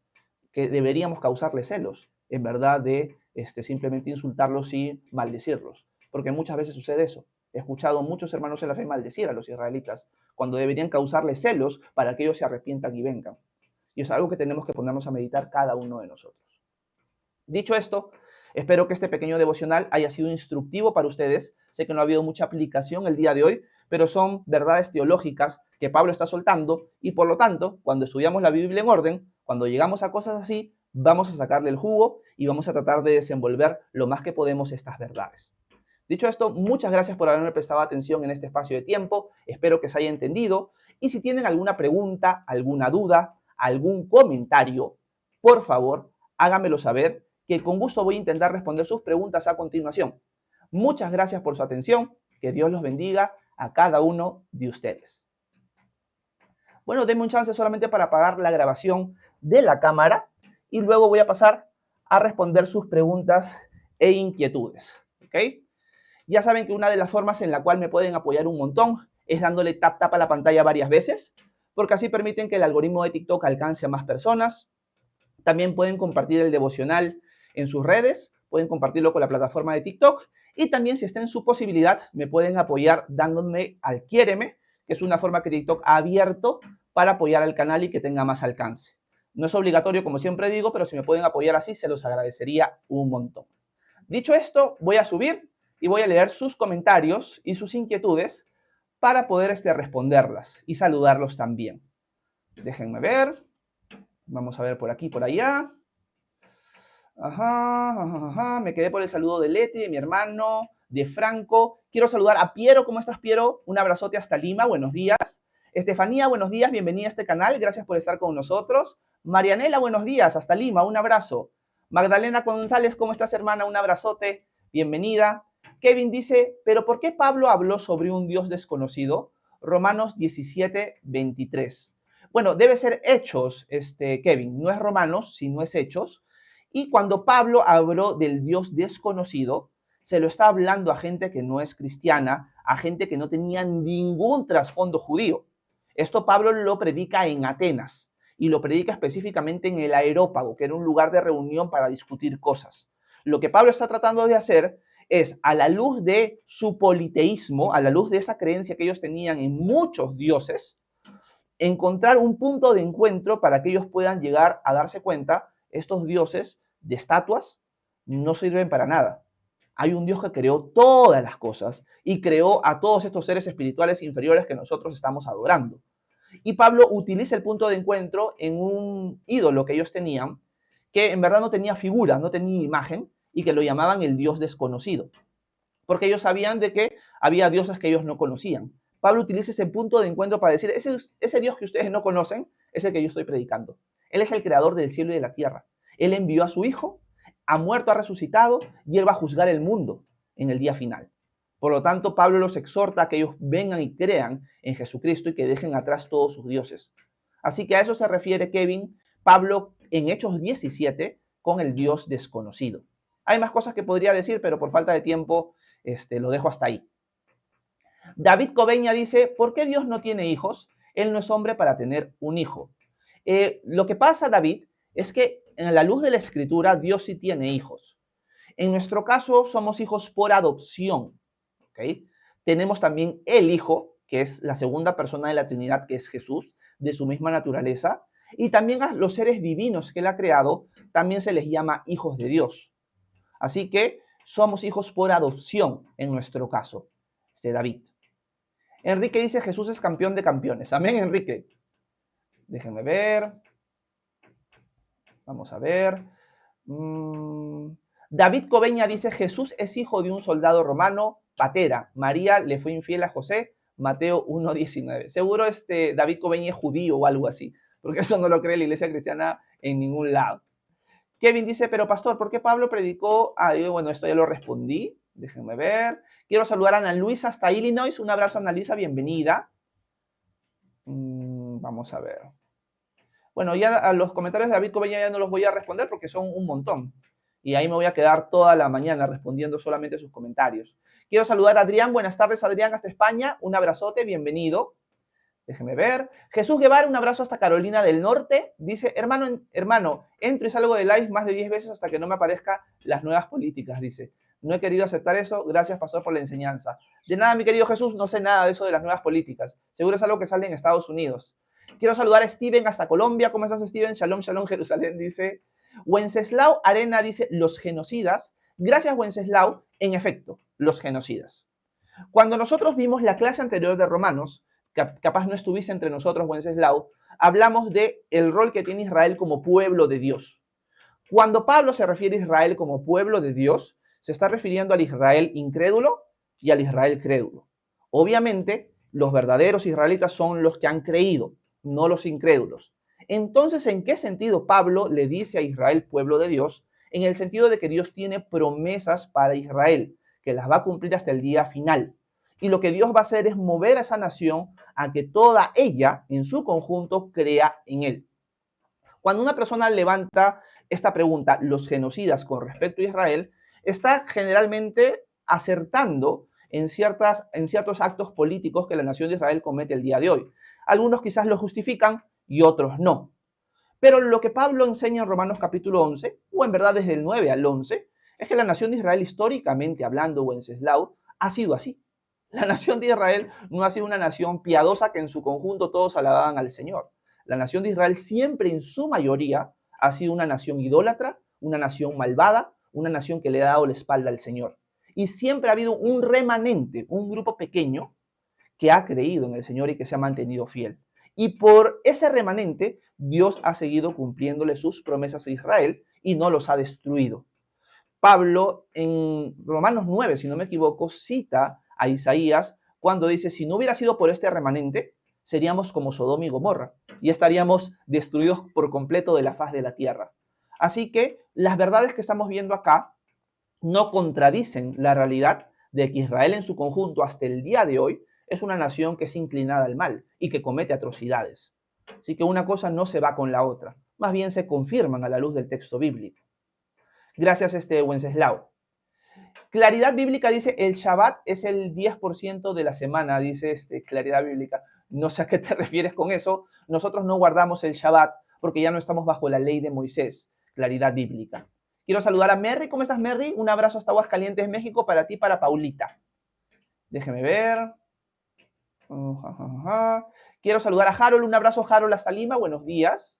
que deberíamos causarles celos, en verdad de simplemente insultarlos y maldecirlos. Porque muchas veces sucede eso. He escuchado a muchos hermanos en la fe maldecir a los israelitas cuando deberían causarles celos para que ellos se arrepientan y vengan. Y es algo que tenemos que ponernos a meditar cada uno de nosotros. Dicho esto, espero que este pequeño devocional haya sido instructivo para ustedes. Sé que no ha habido mucha aplicación el día de hoy, pero son verdades teológicas que Pablo está soltando y por lo tanto, cuando estudiamos la Biblia en orden, cuando llegamos a cosas así, vamos a sacarle el jugo y vamos a tratar de desenvolver lo más que podemos estas verdades. Dicho esto, muchas gracias por haberme prestado atención en este espacio de tiempo. Espero que se haya entendido. Y si tienen alguna pregunta, alguna duda, algún comentario, por favor, háganmelo saber, que con gusto voy a intentar responder sus preguntas a continuación. Muchas gracias por su atención. Que Dios los bendiga a cada uno de ustedes. Bueno, denme un chance solamente para apagar la grabación de la cámara y luego voy a pasar a responder sus preguntas e inquietudes. ¿Ok? Ya saben que una de las formas en la cual me pueden apoyar un montón es dándole tap a la pantalla varias veces, porque así permiten que el algoritmo de TikTok alcance a más personas. También pueden compartir el devocional en sus redes, pueden compartirlo con la plataforma de TikTok y también si está en su posibilidad me pueden apoyar dándome al quiéreme, que es una forma que TikTok ha abierto para apoyar al canal y que tenga más alcance. No es obligatorio, como siempre digo, pero si me pueden apoyar así se los agradecería un montón. Dicho esto, voy a subir y voy a leer sus comentarios y sus inquietudes para poder responderlas y saludarlos también. Déjenme ver. Vamos a ver por aquí, por allá. Me quedé por el saludo de Leti, de mi hermano, de Franco. Quiero saludar a Piero. ¿Cómo estás, Piero? Un abrazote hasta Lima. Buenos días. Estefanía, buenos días. Bienvenida a este canal. Gracias por estar con nosotros. Marianela, buenos días. Hasta Lima. Un abrazo. Magdalena González, ¿cómo estás, hermana? Un abrazote. Bienvenida. Kevin dice, ¿pero por qué Pablo habló sobre un Dios desconocido? Romanos 17, 23. Bueno, debe ser Hechos, Kevin. No es Romanos, sino es Hechos. Y cuando Pablo habló del Dios desconocido, se lo está hablando a gente que no es cristiana, a gente que no tenía ningún trasfondo judío. Esto Pablo lo predica en Atenas y lo predica específicamente en el Areópago, que era un lugar de reunión para discutir cosas. Lo que Pablo está tratando de hacer es, a la luz de su politeísmo, a la luz de esa creencia que ellos tenían en muchos dioses, encontrar un punto de encuentro para que ellos puedan llegar a darse cuenta, estos dioses de estatuas no sirven para nada. Hay un Dios que creó todas las cosas y creó a todos estos seres espirituales inferiores que nosotros estamos adorando. Y Pablo utiliza el punto de encuentro en un ídolo que ellos tenían, que en verdad no tenía figura, no tenía imagen, y que lo llamaban el Dios desconocido, porque ellos sabían de que había dioses que ellos no conocían. Pablo utiliza ese punto de encuentro para decir, ese Dios que ustedes no conocen es el que yo estoy predicando. Él es el creador del cielo y de la tierra. Él envió a su Hijo, ha muerto, ha resucitado, y Él va a juzgar el mundo en el día final. Por lo tanto, Pablo los exhorta a que ellos vengan y crean en Jesucristo y que dejen atrás todos sus dioses. Así que a eso se refiere Kevin, Pablo en Hechos 17 con el Dios desconocido. Hay más cosas que podría decir, pero por falta de tiempo lo dejo hasta ahí. David Cobeña dice, ¿por qué Dios no tiene hijos? Él no es hombre para tener un hijo. Lo que pasa, David, es que en la luz de la Escritura, Dios sí tiene hijos. En nuestro caso, somos hijos por adopción. ¿Okay? Tenemos también el Hijo, que es la segunda persona de la Trinidad, que es Jesús, de su misma naturaleza. Y también a los seres divinos que Él ha creado, también se les llama hijos de Dios. Así que somos hijos por adopción en nuestro caso, de David. Enrique dice, Jesús es campeón de campeones. Amén, Enrique. Déjenme ver. Vamos a ver. David Cobeña dice, Jesús es hijo de un soldado romano, Patera. María le fue infiel a José, Mateo 1:19. Seguro David Cobeña es judío o algo así, porque eso no lo cree la iglesia cristiana en ningún lado. Kevin dice, pero pastor, ¿por qué Pablo predicó? Bueno, esto ya lo respondí. Déjenme ver. Quiero saludar a Ana Luisa hasta Illinois. Un abrazo, Ana Luisa, bienvenida. Vamos a ver. Bueno, ya a los comentarios de David Cobeña ya no los voy a responder porque son un montón. Y ahí me voy a quedar toda la mañana respondiendo solamente sus comentarios. Quiero saludar a Adrián. Buenas tardes, Adrián, hasta España. Un abrazote, bienvenido. Déjeme ver. Jesús Guevara, un abrazo hasta Carolina del Norte. Dice, hermano, entro y salgo de live más de 10 veces hasta que no me aparezcan las nuevas políticas, dice. No he querido aceptar eso. Gracias, pastor, por la enseñanza. De nada, mi querido Jesús, no sé nada de eso de las nuevas políticas. Seguro es algo que sale en Estados Unidos. Quiero saludar a Steven hasta Colombia. ¿Cómo estás, Steven? Shalom, shalom, Jerusalén, dice. Wenceslao Arena dice, los genocidas. Gracias, Wenceslao. En efecto, los genocidas. Cuando nosotros vimos la clase anterior de Romanos, capaz no estuviese entre nosotros, Wenceslao, hablamos de el rol que tiene Israel como pueblo de Dios. Cuando Pablo se refiere a Israel como pueblo de Dios, se está refiriendo al Israel incrédulo y al Israel crédulo. Obviamente, los verdaderos israelitas son los que han creído, no los incrédulos. Entonces, ¿en qué sentido Pablo le dice a Israel pueblo de Dios? En el sentido de que Dios tiene promesas para Israel, que las va a cumplir hasta el día final. Y lo que Dios va a hacer es mover a esa nación a que toda ella, en su conjunto, crea en él. Cuando una persona levanta esta pregunta, los genocidas con respecto a Israel, está generalmente acertando en ciertos actos políticos que la nación de Israel comete el día de hoy. Algunos quizás lo justifican y otros no. Pero lo que Pablo enseña en Romanos capítulo 11, o en verdad desde el 9 al 11, es que la nación de Israel, históricamente hablando, Wenceslao, ha sido así. La nación de Israel no ha sido una nación piadosa que en su conjunto todos alababan al Señor. La nación de Israel siempre en su mayoría ha sido una nación idólatra, una nación malvada, una nación que le ha dado la espalda al Señor. Y siempre ha habido un remanente, un grupo pequeño que ha creído en el Señor y que se ha mantenido fiel. Y por ese remanente, Dios ha seguido cumpliéndole sus promesas a Israel y no los ha destruido. Pablo en Romanos 9, si no me equivoco, cita a Isaías cuando dice, si no hubiera sido por este remanente, seríamos como Sodoma y Gomorra y estaríamos destruidos por completo de la faz de la tierra. Así que las verdades que estamos viendo acá no contradicen la realidad de que Israel en su conjunto hasta el día de hoy es una nación que es inclinada al mal y que comete atrocidades. Así que una cosa no se va con la otra, más bien se confirman a la luz del texto bíblico. Gracias, Wenceslao. Claridad Bíblica dice, el Shabbat es el 10% de la semana, dice Claridad Bíblica. No sé a qué te refieres con eso. Nosotros no guardamos el Shabbat porque ya no estamos bajo la ley de Moisés. Claridad Bíblica. Quiero saludar a Merry. ¿Cómo estás, Merry? Un abrazo hasta Aguascalientes, México, para ti y para Paulita. Déjeme ver. Quiero saludar a Harold. Un abrazo, Harold, hasta Lima. Buenos días.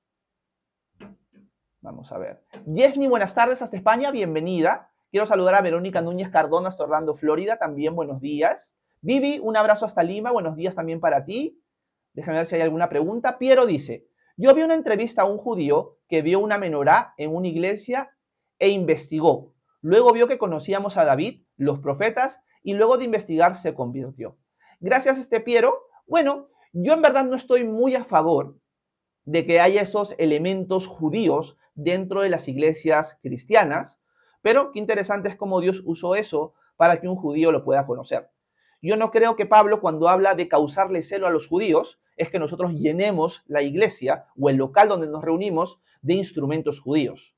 Vamos a ver. Yesni, buenas tardes hasta España. Bienvenida. Quiero saludar a Verónica Núñez Cardona hasta Orlando, Florida. También buenos días. Vivi, un abrazo hasta Lima. Buenos días también para ti. Déjame ver si hay alguna pregunta. Piero dice, yo vi una entrevista a un judío que vio una menorá en una iglesia e investigó. Luego vio que conocíamos a David, los profetas, y luego de investigar se convirtió. Gracias, Piero. Bueno, yo en verdad no estoy muy a favor de que haya esos elementos judíos dentro de las iglesias cristianas, pero qué interesante es cómo Dios usó eso para que un judío lo pueda conocer. Yo no creo que Pablo, cuando habla de causarle celo a los judíos, es que nosotros llenemos la iglesia o el local donde nos reunimos de instrumentos judíos.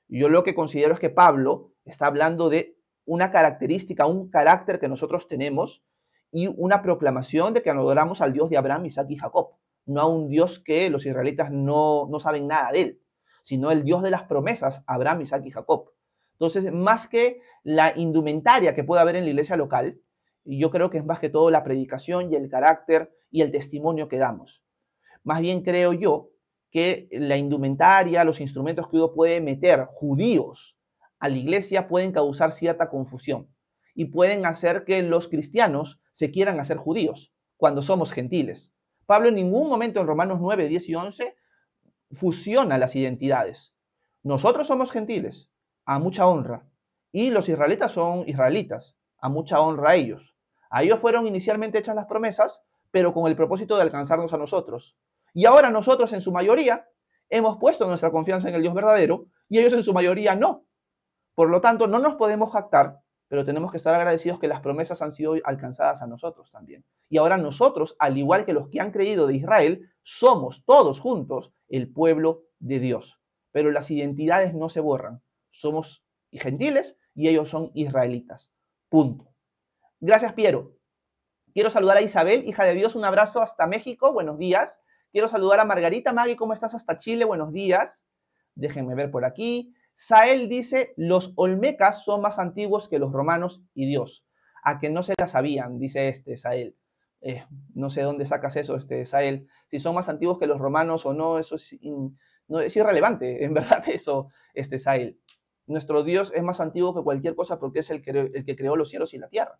Yo lo que considero es que Pablo está hablando de una característica, un carácter que nosotros tenemos y una proclamación de que adoramos al Dios de Abraham, Isaac y Jacob, no a un Dios que los israelitas no saben nada de él, sino el Dios de las promesas, Abraham, Isaac y Jacob. Entonces, más que la indumentaria que pueda haber en la iglesia local, yo creo que es más que todo la predicación y el carácter y el testimonio que damos. Más bien creo yo que la indumentaria, los instrumentos que uno puede meter judíos a la iglesia pueden causar cierta confusión y pueden hacer que los cristianos se quieran hacer judíos cuando somos gentiles. Pablo en ningún momento en Romanos 9, 10 y 11 fusiona las identidades. Nosotros somos gentiles, a mucha honra, y los israelitas son israelitas, a mucha honra a ellos. A ellos fueron inicialmente hechas las promesas, pero con el propósito de alcanzarnos a nosotros. Y ahora nosotros en su mayoría hemos puesto nuestra confianza en el Dios verdadero y ellos en su mayoría no. Por lo tanto, no nos podemos jactar, pero tenemos que estar agradecidos que las promesas han sido alcanzadas a nosotros también. Y ahora nosotros, al igual que los que han creído de Israel, somos todos juntos el pueblo de Dios. Pero las identidades no se borran. Somos gentiles y ellos son israelitas. Punto. Gracias, Piero. Quiero saludar a Isabel, hija de Dios, un abrazo hasta México, buenos días. Quiero saludar a Margarita Magui, ¿cómo estás hasta Chile? Buenos días. Déjenme ver por aquí. Sael dice, los olmecas son más antiguos que los romanos y Dios. A que no se la sabían, dice Sael. No sé dónde sacas eso, Sael. Si son más antiguos que los romanos o no, eso es irrelevante, en verdad, eso, Sael. Nuestro Dios es más antiguo que cualquier cosa porque es el que creó los cielos y la tierra.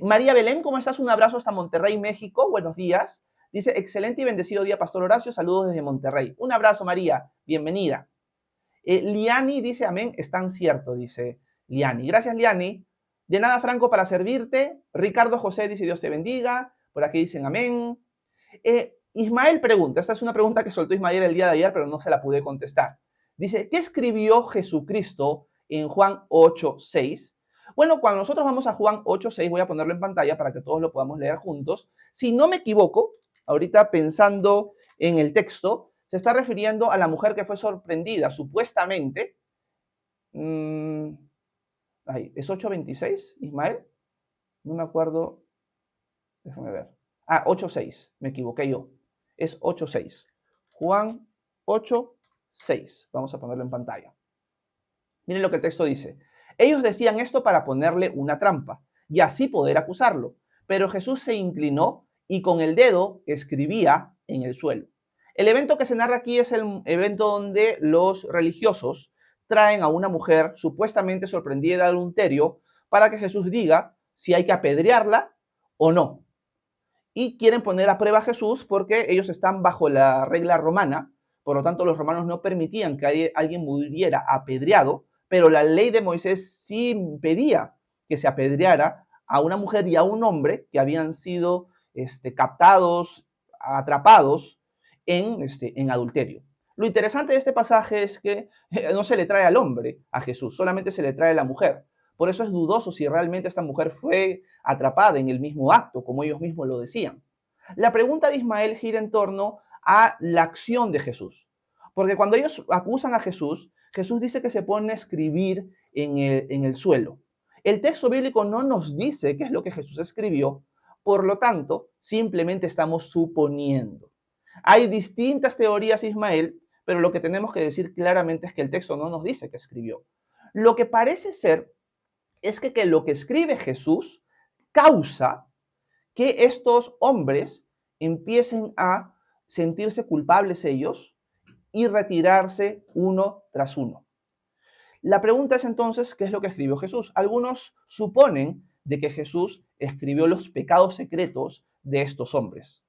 María Belén, ¿cómo estás? Un abrazo hasta Monterrey, México. Buenos días. Dice, excelente y bendecido día, Pastor Horacio. Saludos desde Monterrey. Un abrazo, María. Bienvenida. Liani dice, amén, están cierto, dice Liani. Gracias, Liani. De nada, Franco, para servirte. Ricardo José dice, Dios te bendiga. Por aquí dicen, amén. Ismael pregunta, esta es una pregunta que soltó Ismael el día de ayer, pero no se la pude contestar. Dice, ¿qué escribió Jesucristo en Juan 8:6? Bueno, cuando nosotros vamos a Juan 8:6, voy a ponerlo en pantalla para que todos lo podamos leer juntos. Si no me equivoco, ahorita pensando en el texto, se está refiriendo a la mujer que fue sorprendida, supuestamente. ¿Es 8:26, Ismael? No me acuerdo. Déjame ver. 8:6, me equivoqué yo. Es 8:6. Juan 8:6. Vamos a ponerlo en pantalla. Miren lo que el texto dice. Ellos decían esto para ponerle una trampa y así poder acusarlo. Pero Jesús se inclinó y con el dedo escribía en el suelo. El evento que se narra aquí es el evento donde los religiosos traen a una mujer supuestamente sorprendida de adulterio para que Jesús diga si hay que apedrearla o no. Y quieren poner a prueba a Jesús porque ellos están bajo la regla romana, por lo tanto los romanos no permitían que alguien muriera apedreado, pero la ley de Moisés sí pedía que se apedreara a una mujer y a un hombre que habían sido captados, atrapados en adulterio. Lo interesante de este pasaje es que no se le trae al hombre a Jesús, solamente se le trae a la mujer. Por eso es dudoso si realmente esta mujer fue atrapada en el mismo acto, como ellos mismos lo decían. La pregunta de Ismael gira en torno a la acción de Jesús. Porque cuando ellos acusan a Jesús, Jesús dice que se pone a escribir en el suelo. El texto bíblico no nos dice qué es lo que Jesús escribió, por lo tanto, simplemente estamos suponiendo. Hay distintas teorías, Ismael, pero lo que tenemos que decir claramente es que el texto no nos dice qué escribió. Lo que parece ser es que lo que escribe Jesús causa que estos hombres empiecen a sentirse culpables ellos y retirarse uno tras uno. La pregunta es entonces, ¿qué es lo que escribió Jesús? Algunos suponen de que Jesús escribió los pecados secretos de estos hombres.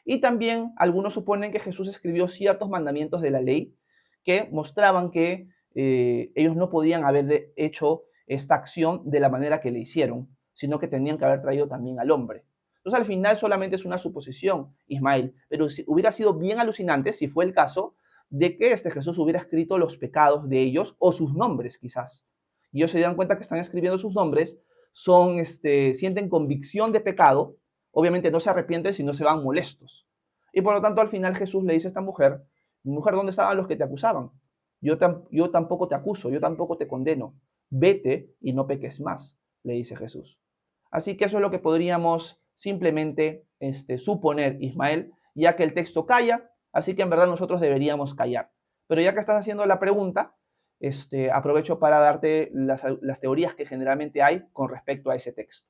Y también algunos suponen que Jesús escribió ciertos mandamientos de la ley que mostraban que ellos no podían haber hecho esta acción de la manera que le hicieron, sino que tenían que haber traído también al hombre. Entonces al final solamente es una suposición, Ismael, pero hubiera sido bien alucinante si fue el caso de que Jesús hubiera escrito los pecados de ellos o sus nombres quizás. Y ellos se dieron cuenta que están escribiendo sus nombres, sienten convicción de pecado, obviamente no se arrepienten si no se van molestos. Y por lo tanto al final Jesús le dice a esta mujer, mujer, ¿dónde estaban los que te acusaban? Yo tampoco te acuso, yo tampoco te condeno. Vete y no peques más, le dice Jesús. Así que eso es lo que podríamos simplemente suponer, Ismael, ya que el texto calla, así que en verdad nosotros deberíamos callar. Pero ya que estás haciendo la pregunta, aprovecho para darte las teorías que generalmente hay con respecto a ese texto.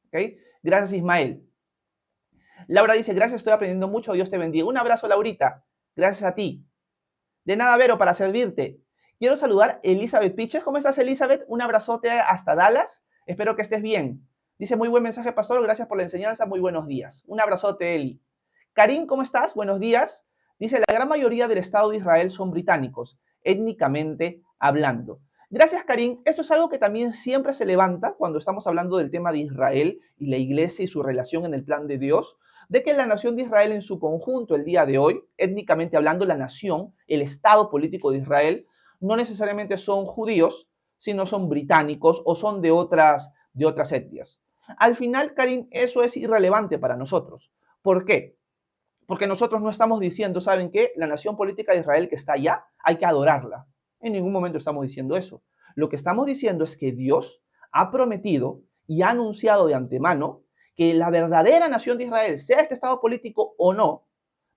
¿Okay? Gracias, Ismael. Laura dice, gracias, estoy aprendiendo mucho, Dios te bendiga. Un abrazo, Laurita. Gracias a ti. De nada, Vero, para servirte. Quiero saludar a Elizabeth Piches. ¿Cómo estás, Elizabeth? Un abrazote hasta Dallas. Espero que estés bien. Dice, muy buen mensaje, pastor. Gracias por la enseñanza. Muy buenos días. Un abrazote, Eli. Karim, ¿cómo estás? Buenos días. Dice, la gran mayoría del Estado de Israel son británicos, étnicamente hablando. Gracias, Karim. Esto es algo que también siempre se levanta cuando estamos hablando del tema de Israel y la iglesia y su relación en el plan de Dios, de que la nación de Israel en su conjunto el día de hoy, étnicamente hablando, la nación, el Estado político de Israel, no necesariamente son judíos, sino son británicos o son de otras etnias. Al final, Karim, eso es irrelevante para nosotros. ¿Por qué? Porque nosotros no estamos diciendo, ¿saben qué? La nación política de Israel que está allá, hay que adorarla. En ningún momento estamos diciendo eso. Lo que estamos diciendo es que Dios ha prometido y ha anunciado de antemano que la verdadera nación de Israel, sea este estado político o no,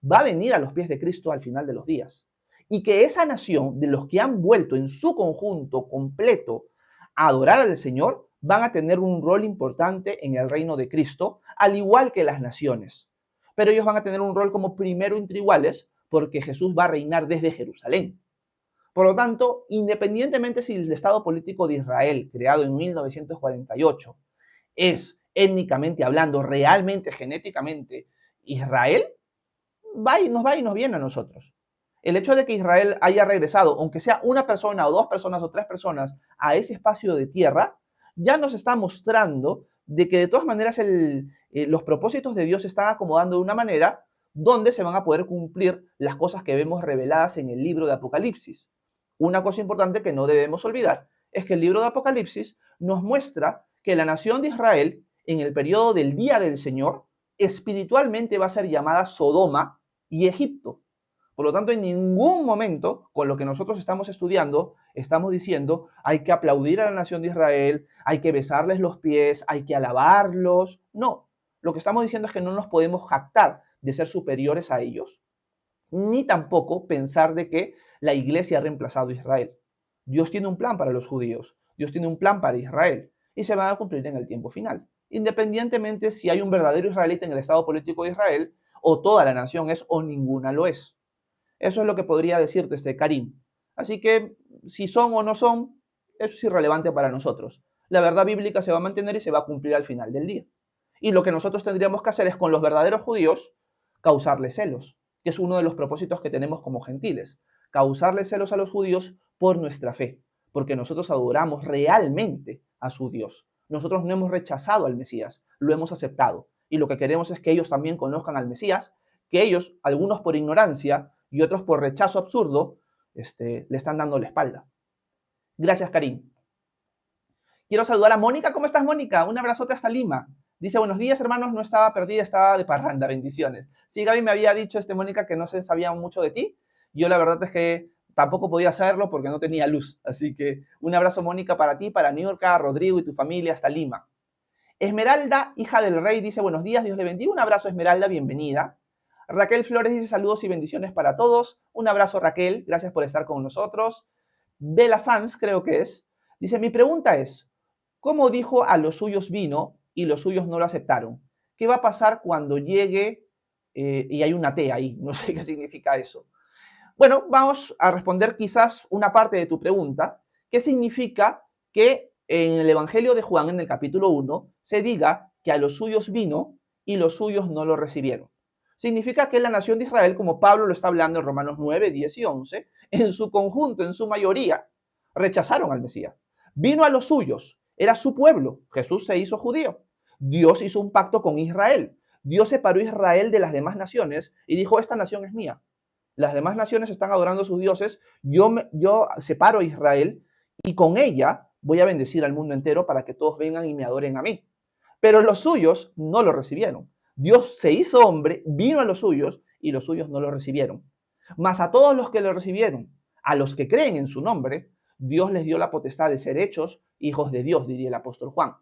va a venir a los pies de Cristo al final de los días. Y que esa nación, de los que han vuelto en su conjunto completo a adorar al Señor, van a tener un rol importante en el reino de Cristo, al igual que las naciones. Pero ellos van a tener un rol como primero entre iguales, porque Jesús va a reinar desde Jerusalén. Por lo tanto, independientemente si el Estado político de Israel, creado en 1948, es étnicamente hablando, realmente, genéticamente, Israel, nos va y nos viene a nosotros. El hecho de que Israel haya regresado, aunque sea una persona o dos personas o tres personas, a ese espacio de tierra, ya nos está mostrando de que de todas maneras los propósitos de Dios se están acomodando de una manera donde se van a poder cumplir las cosas que vemos reveladas en el libro de Apocalipsis. Una cosa importante que no debemos olvidar es que el libro de Apocalipsis nos muestra que la nación de Israel, en el periodo del día del Señor, espiritualmente va a ser llamada Sodoma y Egipto. Por lo tanto, en ningún momento, con lo que nosotros estamos estudiando, estamos diciendo, hay que aplaudir a la nación de Israel, hay que besarles los pies, hay que alabarlos. No, lo que estamos diciendo es que no nos podemos jactar de ser superiores a ellos, ni tampoco pensar de que la iglesia ha reemplazado a Israel. Dios tiene un plan para los judíos, Dios tiene un plan para Israel, y se van a cumplir en el tiempo final. Independientemente si hay un verdadero israelita en el estado político de Israel, o toda la nación es, o ninguna lo es. Eso es lo que podría decirte Karim. Así que, si son o no son, eso es irrelevante para nosotros. La verdad bíblica se va a mantener y se va a cumplir al final del día. Y lo que nosotros tendríamos que hacer es, con los verdaderos judíos, causarles celos, que es uno de los propósitos que tenemos como gentiles. Causarles celos a los judíos por nuestra fe, porque nosotros adoramos realmente a su Dios. Nosotros no hemos rechazado al Mesías, lo hemos aceptado. Y lo que queremos es que ellos también conozcan al Mesías, que ellos, algunos por ignorancia y otros por rechazo absurdo, le están dando la espalda. Gracias, Karim. Quiero saludar a Mónica. ¿Cómo estás, Mónica? Un abrazote hasta Lima. Dice, buenos días, hermanos. No estaba perdida, estaba de parranda. Bendiciones. Sí, Gaby me había dicho, Mónica, que no se sabía mucho de ti. Yo la verdad es que tampoco podía saberlo porque no tenía luz. Así que un abrazo, Mónica, para ti, para Niurka, Rodrigo y tu familia hasta Lima. Esmeralda, hija del rey, dice, buenos días, Dios le bendiga. Un abrazo, Esmeralda, bienvenida. Raquel Flores dice, saludos y bendiciones para todos. Un abrazo, Raquel. Gracias por estar con nosotros. Bella Fans, creo que es. Dice, mi pregunta es, ¿cómo dijo a los suyos vino y los suyos no lo aceptaron? ¿Qué va a pasar cuando llegue y hay una T ahí? No sé qué significa eso. Bueno, vamos a responder quizás una parte de tu pregunta. ¿Qué significa que en el Evangelio de Juan, en el capítulo 1, se diga que a los suyos vino y los suyos no lo recibieron? Significa que la nación de Israel, como Pablo lo está hablando en Romanos 9, 10 y 11, en su conjunto, en su mayoría, rechazaron al Mesías. Vino a los suyos, era su pueblo. Jesús se hizo judío. Dios hizo un pacto con Israel. Dios separó a Israel de las demás naciones y dijo, esta nación es mía. Las demás naciones están adorando a sus dioses. Yo separo a Israel y con ella voy a bendecir al mundo entero para que todos vengan y me adoren a mí. Pero los suyos no lo recibieron. Dios se hizo hombre, vino a los suyos y los suyos no lo recibieron. Mas a todos los que lo recibieron, a los que creen en su nombre, Dios les dio la potestad de ser hechos hijos de Dios, diría el apóstol Juan.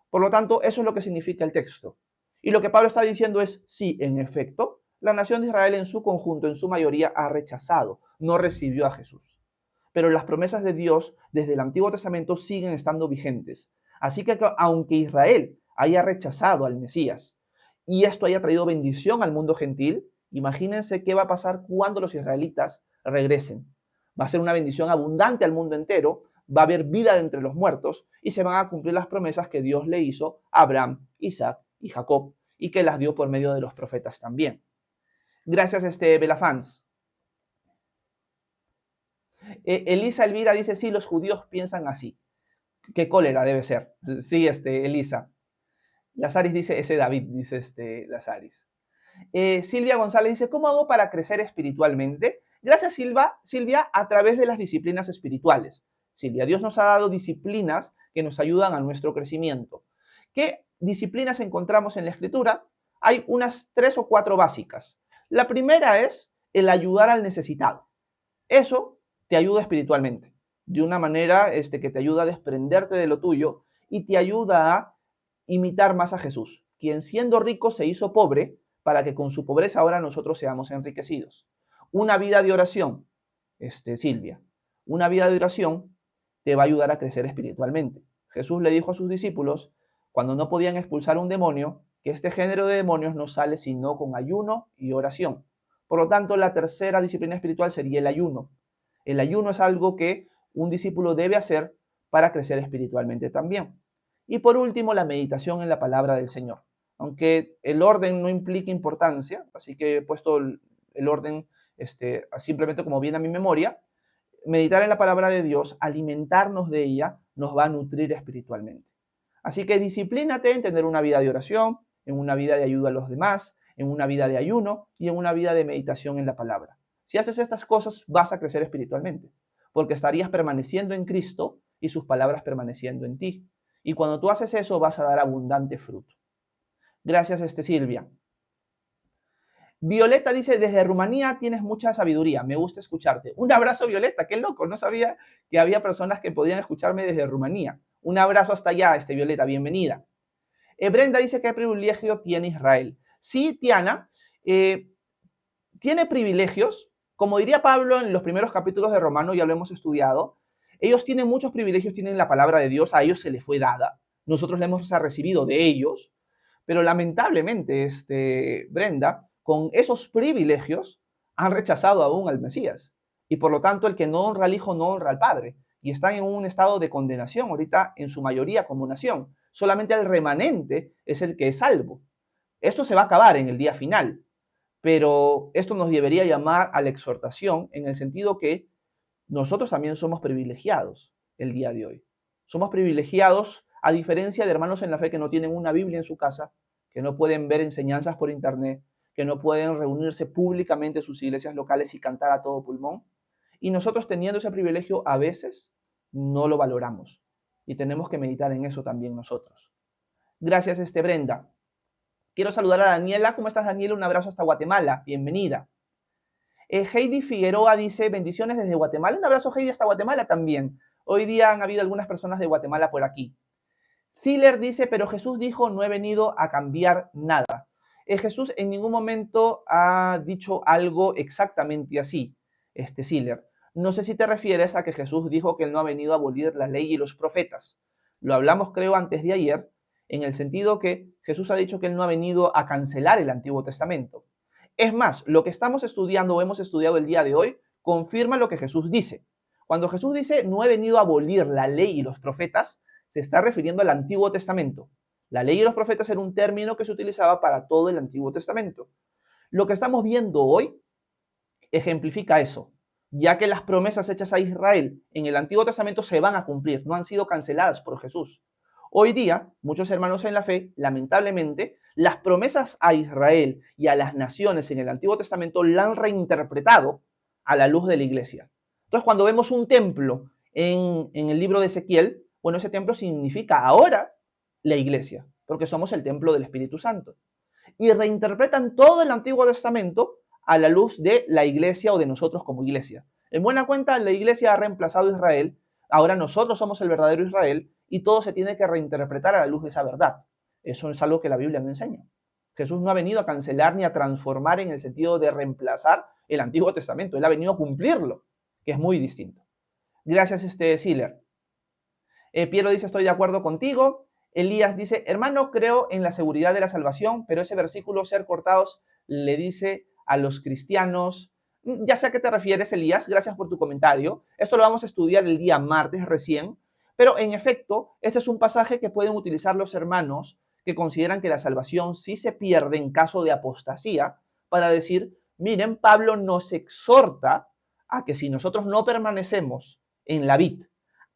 Por lo tanto, eso es lo que significa el texto. Y lo que Pablo está diciendo es, sí, en efecto, la nación de Israel en su conjunto, en su mayoría, ha rechazado, no recibió a Jesús. Pero las promesas de Dios desde el Antiguo Testamento siguen estando vigentes. Así que aunque Israel haya rechazado al Mesías y esto haya traído bendición al mundo gentil, imagínense qué va a pasar cuando los israelitas regresen. Va a ser una bendición abundante al mundo entero, va a haber vida de entre los muertos y se van a cumplir las promesas que Dios le hizo a Abraham, Isaac y Jacob y que las dio por medio de los profetas también. Gracias, Belafans. Elisa Elvira dice, sí, los judíos piensan así. Qué cólera debe ser. Sí, Elisa. Lazaris dice, ese David, dice Lazaris. Silvia González dice, ¿cómo hago para crecer espiritualmente? Gracias, Silvia, a través de las disciplinas espirituales. Silvia, Dios nos ha dado disciplinas que nos ayudan a nuestro crecimiento. ¿Qué disciplinas encontramos en la Escritura? Hay unas 3 o 4 básicas. La primera es el ayudar al necesitado. Eso te ayuda espiritualmente, de una manera que te ayuda a desprenderte de lo tuyo y te ayuda a imitar más a Jesús, quien siendo rico se hizo pobre para que con su pobreza ahora nosotros seamos enriquecidos. Una vida de oración, Silvia, una vida de oración te va a ayudar a crecer espiritualmente. Jesús le dijo a sus discípulos, cuando no podían expulsar un demonio, que este género de demonios no sale sino con ayuno y oración. Por lo tanto, la tercera disciplina espiritual sería el ayuno. El ayuno es algo que un discípulo debe hacer para crecer espiritualmente también. Y por último, la meditación en la palabra del Señor. Aunque el orden no implica importancia, así que he puesto el orden simplemente como viene a mi memoria, meditar en la palabra de Dios, alimentarnos de ella, nos va a nutrir espiritualmente. Así que disciplínate en tener una vida de oración, en una vida de ayuda a los demás, en una vida de ayuno y en una vida de meditación en la palabra. Si haces estas cosas, vas a crecer espiritualmente, porque estarías permaneciendo en Cristo y sus palabras permaneciendo en ti. Y cuando tú haces eso, vas a dar abundante fruto. Gracias, Silvia. Violeta dice, desde Rumanía tienes mucha sabiduría, me gusta escucharte. Un abrazo, Violeta, qué loco, no sabía que había personas que podían escucharme desde Rumanía. Un abrazo hasta allá, Violeta, bienvenida. Brenda dice, ¿qué privilegio tiene Israel? Sí, Tiana, tiene privilegios. Como diría Pablo en los primeros capítulos de Romanos, ya lo hemos estudiado, ellos tienen muchos privilegios, tienen la palabra de Dios, a ellos se les fue dada, nosotros la hemos recibido de ellos, pero lamentablemente, Brenda, con esos privilegios han rechazado aún al Mesías, y por lo tanto el que no honra al Hijo no honra al Padre, y están en un estado de condenación ahorita en su mayoría como nación, solamente el remanente es el que es salvo. Esto se va a acabar en el día final, pero esto nos debería llamar a la exhortación en el sentido que nosotros también somos privilegiados el día de hoy. Somos privilegiados a diferencia de hermanos en la fe que no tienen una Biblia en su casa, que no pueden ver enseñanzas por internet, que no pueden reunirse públicamente en sus iglesias locales y cantar a todo pulmón. Y nosotros teniendo ese privilegio a veces no lo valoramos y tenemos que meditar en eso también nosotros. Gracias, Brenda. Quiero saludar a Daniela. ¿Cómo estás, Daniela? Un abrazo hasta Guatemala. Bienvenida. Heidi Figueroa dice, bendiciones desde Guatemala. Un abrazo, Heidi, hasta Guatemala también. Hoy día han habido algunas personas de Guatemala por aquí. Siller dice, pero Jesús dijo, no he venido a cambiar nada. Jesús en ningún momento ha dicho algo exactamente así, Siller. No sé si te refieres a que Jesús dijo que él no ha venido a abolir la ley y los profetas. Lo hablamos, creo, antes de ayer, en el sentido que Jesús ha dicho que él no ha venido a cancelar el Antiguo Testamento. Es más, lo que estamos estudiando o hemos estudiado el día de hoy confirma lo que Jesús dice. Cuando Jesús dice, no he venido a abolir la ley y los profetas, se está refiriendo al Antiguo Testamento. La ley y los profetas era un término que se utilizaba para todo el Antiguo Testamento. Lo que estamos viendo hoy ejemplifica eso, ya que las promesas hechas a Israel en el Antiguo Testamento se van a cumplir, no han sido canceladas por Jesús. Hoy día, muchos hermanos en la fe, lamentablemente, las promesas a Israel y a las naciones en el Antiguo Testamento la han reinterpretado a la luz de la iglesia. Entonces, cuando vemos un templo en el libro de Ezequiel, bueno, ese templo significa ahora la iglesia, porque somos el templo del Espíritu Santo. Y reinterpretan todo el Antiguo Testamento a la luz de la iglesia o de nosotros como iglesia. En buena cuenta, la iglesia ha reemplazado a Israel, ahora nosotros somos el verdadero Israel y todo se tiene que reinterpretar a la luz de esa verdad. Eso es algo que la Biblia no enseña. Jesús no ha venido a cancelar ni a transformar en el sentido de reemplazar el Antiguo Testamento. Él ha venido a cumplirlo, que es muy distinto. Gracias, Siller. Piero dice, estoy de acuerdo contigo. Elías dice, hermano, creo en la seguridad de la salvación, pero ese versículo, ser cortados, le dice a los cristianos, ya sé a qué te refieres, Elías, gracias por tu comentario. Esto lo vamos a estudiar el día martes recién, pero en efecto, este es un pasaje que pueden utilizar los hermanos que consideran que la salvación sí se pierde en caso de apostasía, para decir, miren, Pablo nos exhorta a que si nosotros no permanecemos en la vid,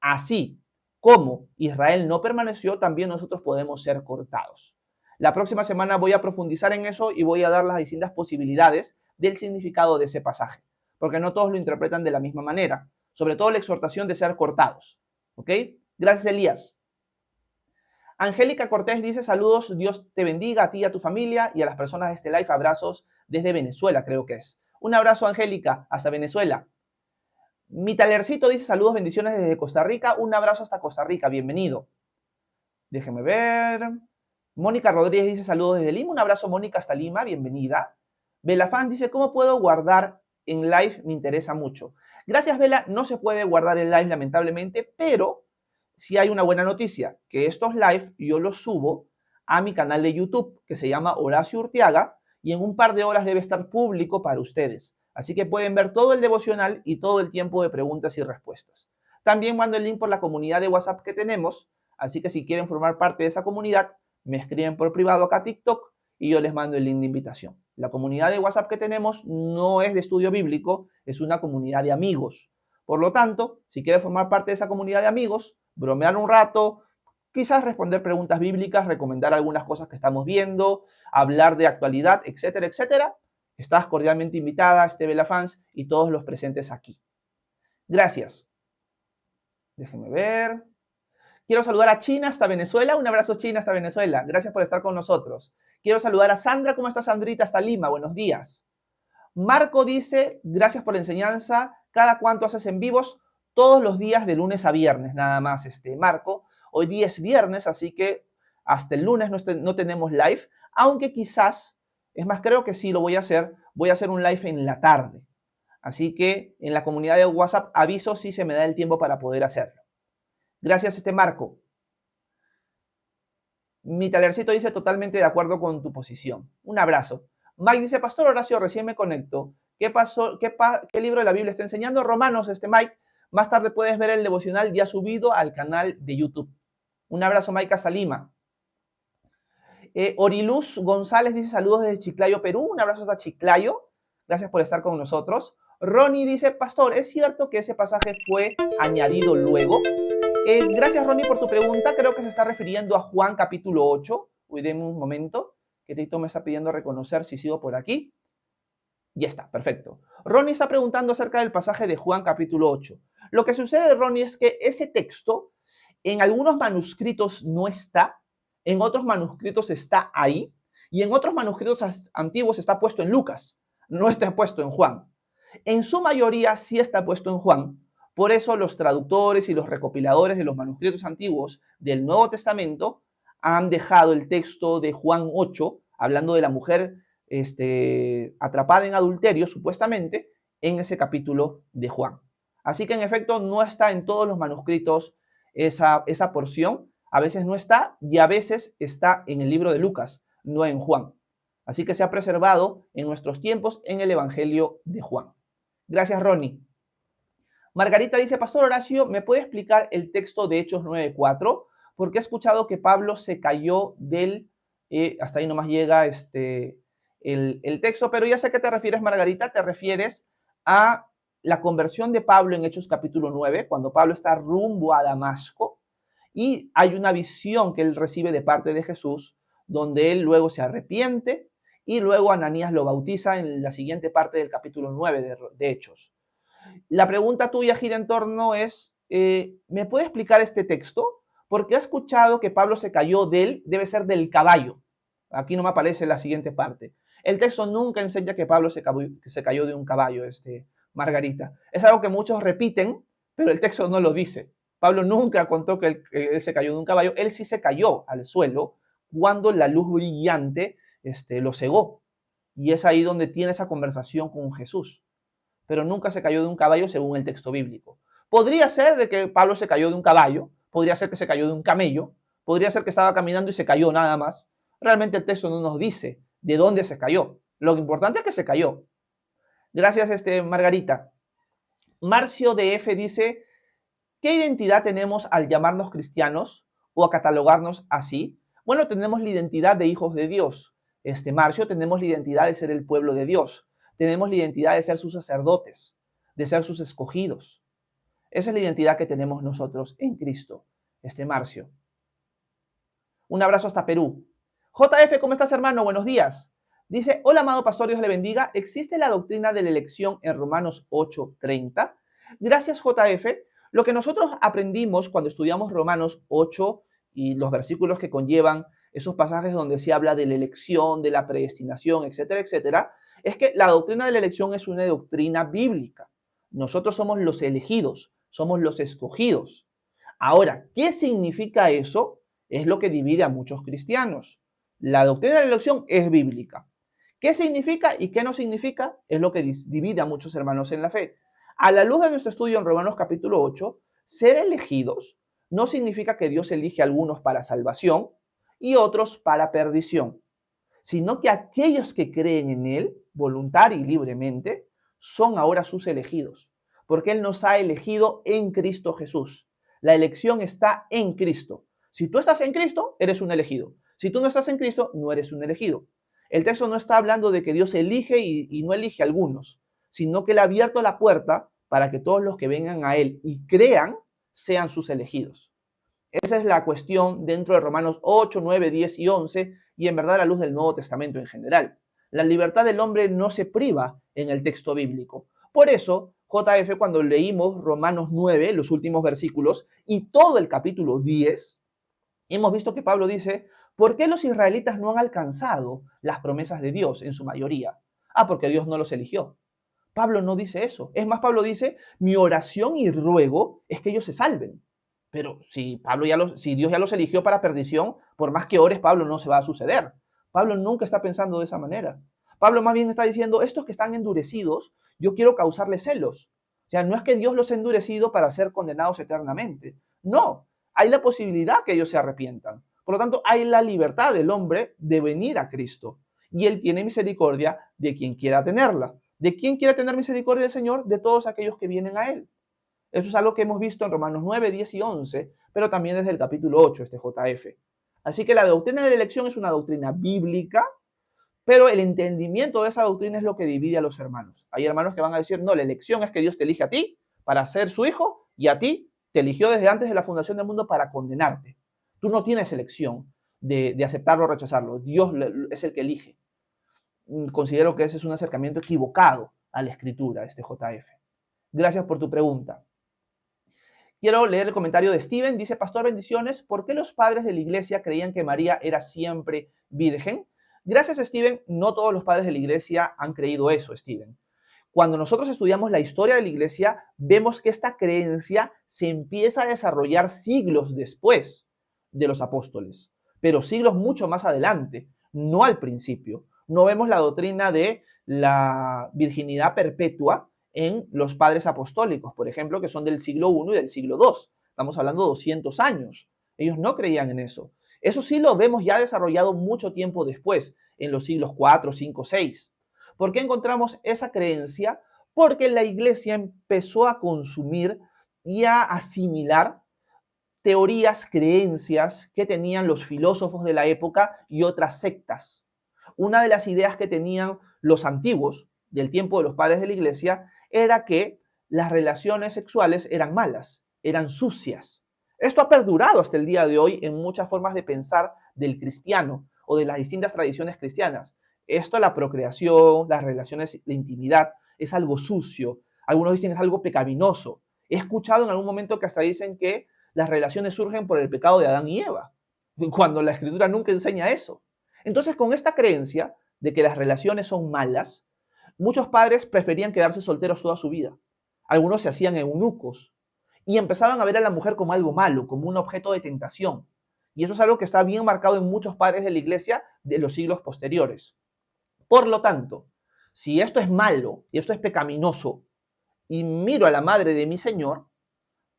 así como Israel no permaneció, también nosotros podemos ser cortados. La próxima semana voy a profundizar en eso y voy a dar las distintas posibilidades del significado de ese pasaje, porque no todos lo interpretan de la misma manera, sobre todo la exhortación de ser cortados. ¿Ok? Gracias, Elías. Angélica Cortés dice, saludos, Dios te bendiga a ti y a tu familia y a las personas de este live, abrazos desde Venezuela, creo que es. Un abrazo, Angélica, hasta Venezuela. Mi talercito dice, saludos, bendiciones desde Costa Rica, un abrazo hasta Costa Rica, bienvenido. Déjeme ver. Mónica Rodríguez dice, saludos desde Lima, un abrazo, Mónica, hasta Lima, bienvenida. Belafán dice, ¿cómo puedo guardar en live? Me interesa mucho. Gracias, Bela, no se puede guardar en live, lamentablemente, pero sí hay una buena noticia, que estos live yo los subo a mi canal de YouTube, que se llama Horacio Urtiaga, y en un par de horas debe estar público para ustedes. Así que pueden ver todo el devocional y todo el tiempo de preguntas y respuestas. También mando el link por la comunidad de WhatsApp que tenemos, así que si quieren formar parte de esa comunidad, me escriben por privado acá a TikTok y yo les mando el link de invitación. La comunidad de WhatsApp que tenemos no es de estudio bíblico, es una comunidad de amigos. Por lo tanto, si quieres formar parte de esa comunidad de amigos, bromear un rato, quizás responder preguntas bíblicas, recomendar algunas cosas que estamos viendo, hablar de actualidad, etcétera, etcétera, estás cordialmente invitada, Belafans y todos los presentes aquí. Gracias. Déjenme ver. Quiero saludar a China hasta Venezuela. Un abrazo, China, hasta Venezuela. Gracias por estar con nosotros. Quiero saludar a Sandra. ¿Cómo está, Sandrita? Hasta Lima. Buenos días. Marco dice, gracias por la enseñanza. ¿Cada cuánto haces en vivos? Todos los días de lunes a viernes, nada más, Marco. Hoy día es viernes, así que hasta el lunes no tenemos live, aunque quizás, es más, creo que sí lo voy a hacer un live en la tarde. Así que en la comunidad de WhatsApp aviso si se me da el tiempo para poder hacerlo. Gracias, Marco. Mi talercito dice, totalmente de acuerdo con tu posición. Un abrazo. Mike dice, Pastor Horacio, recién me conecto. ¿Qué pasó? ¿Qué libro de la Biblia está enseñando? Romanos, Mike. Más tarde puedes ver el devocional ya subido al canal de YouTube. Un abrazo, Mike, hasta Lima. Oriluz González dice, saludos desde Chiclayo, Perú. Un abrazo hasta Chiclayo. Gracias por estar con nosotros. Ronnie dice, Pastor, ¿es cierto que ese pasaje fue añadido luego? Gracias, Ronnie, por tu pregunta. Creo que se está refiriendo a Juan capítulo 8. Cuídenme un momento, que Tito me está pidiendo reconocer si sigo por aquí. Ya está, perfecto. Ronnie está preguntando acerca del pasaje de Juan capítulo 8. Lo que sucede, Ronnie, es que ese texto en algunos manuscritos no está, en otros manuscritos está ahí, y en otros manuscritos antiguos está puesto en Lucas, no está puesto en Juan. En su mayoría sí está puesto en Juan. Por eso los traductores y los recopiladores de los manuscritos antiguos del Nuevo Testamento han dejado el texto de Juan 8, hablando de la mujer atrapada en adulterio, supuestamente, en ese capítulo de Juan. Así que en efecto no está en todos los manuscritos esa porción. A veces no está y a veces está en el libro de Lucas, no en Juan. Así que se ha preservado en nuestros tiempos en el Evangelio de Juan. Gracias, Ronnie. Margarita dice, Pastor Horacio, ¿me puede explicar el texto de Hechos 9:4? Porque he escuchado que Pablo se cayó del... hasta ahí nomás llega el texto, pero ya sé a qué te refieres, Margarita. Te refieres a la conversión de Pablo en Hechos capítulo 9, cuando Pablo está rumbo a Damasco, y hay una visión que él recibe de parte de Jesús, donde él luego se arrepiente, y luego Ananías lo bautiza en la siguiente parte del capítulo 9 de Hechos. La pregunta tuya gira en torno es, ¿me puede explicar este texto? Porque he escuchado que Pablo se cayó debe ser del caballo. Aquí no me aparece la siguiente parte. El texto nunca enseña que Pablo se cayó de un caballo, Margarita. Es algo que muchos repiten, pero el texto no lo dice. Pablo nunca contó que él se cayó de un caballo. Él sí se cayó al suelo cuando la luz brillante lo cegó. Y es ahí donde tiene esa conversación con Jesús. Pero nunca se cayó de un caballo según el texto bíblico. Podría ser de que Pablo se cayó de un caballo, podría ser que se cayó de un camello, podría ser que estaba caminando y se cayó nada más. Realmente el texto no nos dice de dónde se cayó. Lo importante es que se cayó. Gracias, Margarita. Marcio de F dice, ¿qué identidad tenemos al llamarnos cristianos o a catalogarnos así? Bueno, tenemos la identidad de hijos de Dios. Marcio, tenemos la identidad de ser el pueblo de Dios. Tenemos la identidad de ser sus sacerdotes, de ser sus escogidos. Esa es la identidad que tenemos nosotros en Cristo, Marcio. Un abrazo hasta Perú. JF, ¿cómo estás, hermano? Buenos días. Dice, hola, amado pastor, Dios le bendiga. ¿Existe la doctrina de la elección en Romanos 8:30? Gracias, JF. Lo que nosotros aprendimos cuando estudiamos Romanos 8 y los versículos que conllevan esos pasajes donde se habla de la elección, de la predestinación, etcétera, etcétera, es que la doctrina de la elección es una doctrina bíblica. Nosotros somos los elegidos, somos los escogidos. Ahora, ¿qué significa eso? Es lo que divide a muchos cristianos. La doctrina de la elección es bíblica. ¿Qué significa y qué no significa? Es lo que divide a muchos hermanos en la fe. A la luz de nuestro estudio en Romanos capítulo 8, ser elegidos no significa que Dios elige a algunos para salvación y otros para perdición, sino que aquellos que creen en Él, voluntaria y libremente, son ahora sus elegidos, porque Él nos ha elegido en Cristo Jesús. La elección está en Cristo. Si tú estás en Cristo, eres un elegido. Si tú no estás en Cristo, no eres un elegido. El texto no está hablando de que Dios elige y no elige a algunos, sino que Él ha abierto la puerta para que todos los que vengan a Él y crean sean sus elegidos. Esa es la cuestión dentro de Romanos 8, 9, 10 y 11 y en verdad a la luz del Nuevo Testamento en general. La libertad del hombre no se priva en el texto bíblico. Por eso, JF, cuando leímos Romanos 9, los últimos versículos, y todo el capítulo 10, hemos visto que Pablo dice, ¿por qué los israelitas no han alcanzado las promesas de Dios en su mayoría? Porque Dios no los eligió. Pablo no dice eso. Es más, Pablo dice, mi oración y ruego es que ellos se salven. Pero si Dios ya los eligió para perdición, por más que ores, Pablo, no se va a suceder. Pablo nunca está pensando de esa manera. Pablo más bien está diciendo, estos que están endurecidos, yo quiero causarles celos. O sea, no es que Dios los ha endurecido para ser condenados eternamente. No, hay la posibilidad que ellos se arrepientan. Por lo tanto, hay la libertad del hombre de venir a Cristo. Y Él tiene misericordia de quien quiera tenerla. ¿De quién quiere tener misericordia del Señor? De todos aquellos que vienen a Él. Eso es algo que hemos visto en Romanos 9, 10 y 11, pero también desde el capítulo 8, JF. Así que la doctrina de la elección es una doctrina bíblica, pero el entendimiento de esa doctrina es lo que divide a los hermanos. Hay hermanos que van a decir, no, la elección es que Dios te elige a ti para ser su hijo y a ti te eligió desde antes de la fundación del mundo para condenarte. Tú no tienes elección de aceptarlo o rechazarlo. Dios es el que elige. Considero que ese es un acercamiento equivocado a la escritura, JF. Gracias por tu pregunta. Quiero leer el comentario de Steven. Dice, pastor, bendiciones. ¿Por qué los padres de la iglesia creían que María era siempre virgen? Gracias, Steven. No todos los padres de la iglesia han creído eso, Steven. Cuando nosotros estudiamos la historia de la iglesia, vemos que esta creencia se empieza a desarrollar siglos después de los apóstoles, pero siglos mucho más adelante, no al principio. No vemos la doctrina de la virginidad perpetua en los padres apostólicos, por ejemplo, que son del siglo I y del siglo II. Estamos hablando de 200 años. Ellos no creían en eso. Eso sí lo vemos ya desarrollado mucho tiempo después, en los siglos IV, V, VI. ¿Por qué encontramos esa creencia? Porque la iglesia empezó a consumir y a asimilar teorías, creencias que tenían los filósofos de la época y otras sectas. Una de las ideas que tenían los antiguos, del tiempo de los padres de la iglesia, era que las relaciones sexuales eran malas, eran sucias. Esto ha perdurado hasta el día de hoy en muchas formas de pensar del cristiano o de las distintas tradiciones cristianas. Esto, la procreación, las relaciones, la intimidad, es algo sucio. Algunos dicen es algo pecaminoso. He escuchado en algún momento que hasta dicen que las relaciones surgen por el pecado de Adán y Eva, cuando la Escritura nunca enseña eso. Entonces, con esta creencia de que las relaciones son malas, muchos padres preferían quedarse solteros toda su vida. Algunos se hacían eunucos y empezaban a ver a la mujer como algo malo, como un objeto de tentación. Y eso es algo que está bien marcado en muchos padres de la iglesia de los siglos posteriores. Por lo tanto, si esto es malo y esto es pecaminoso, y miro a la madre de mi Señor,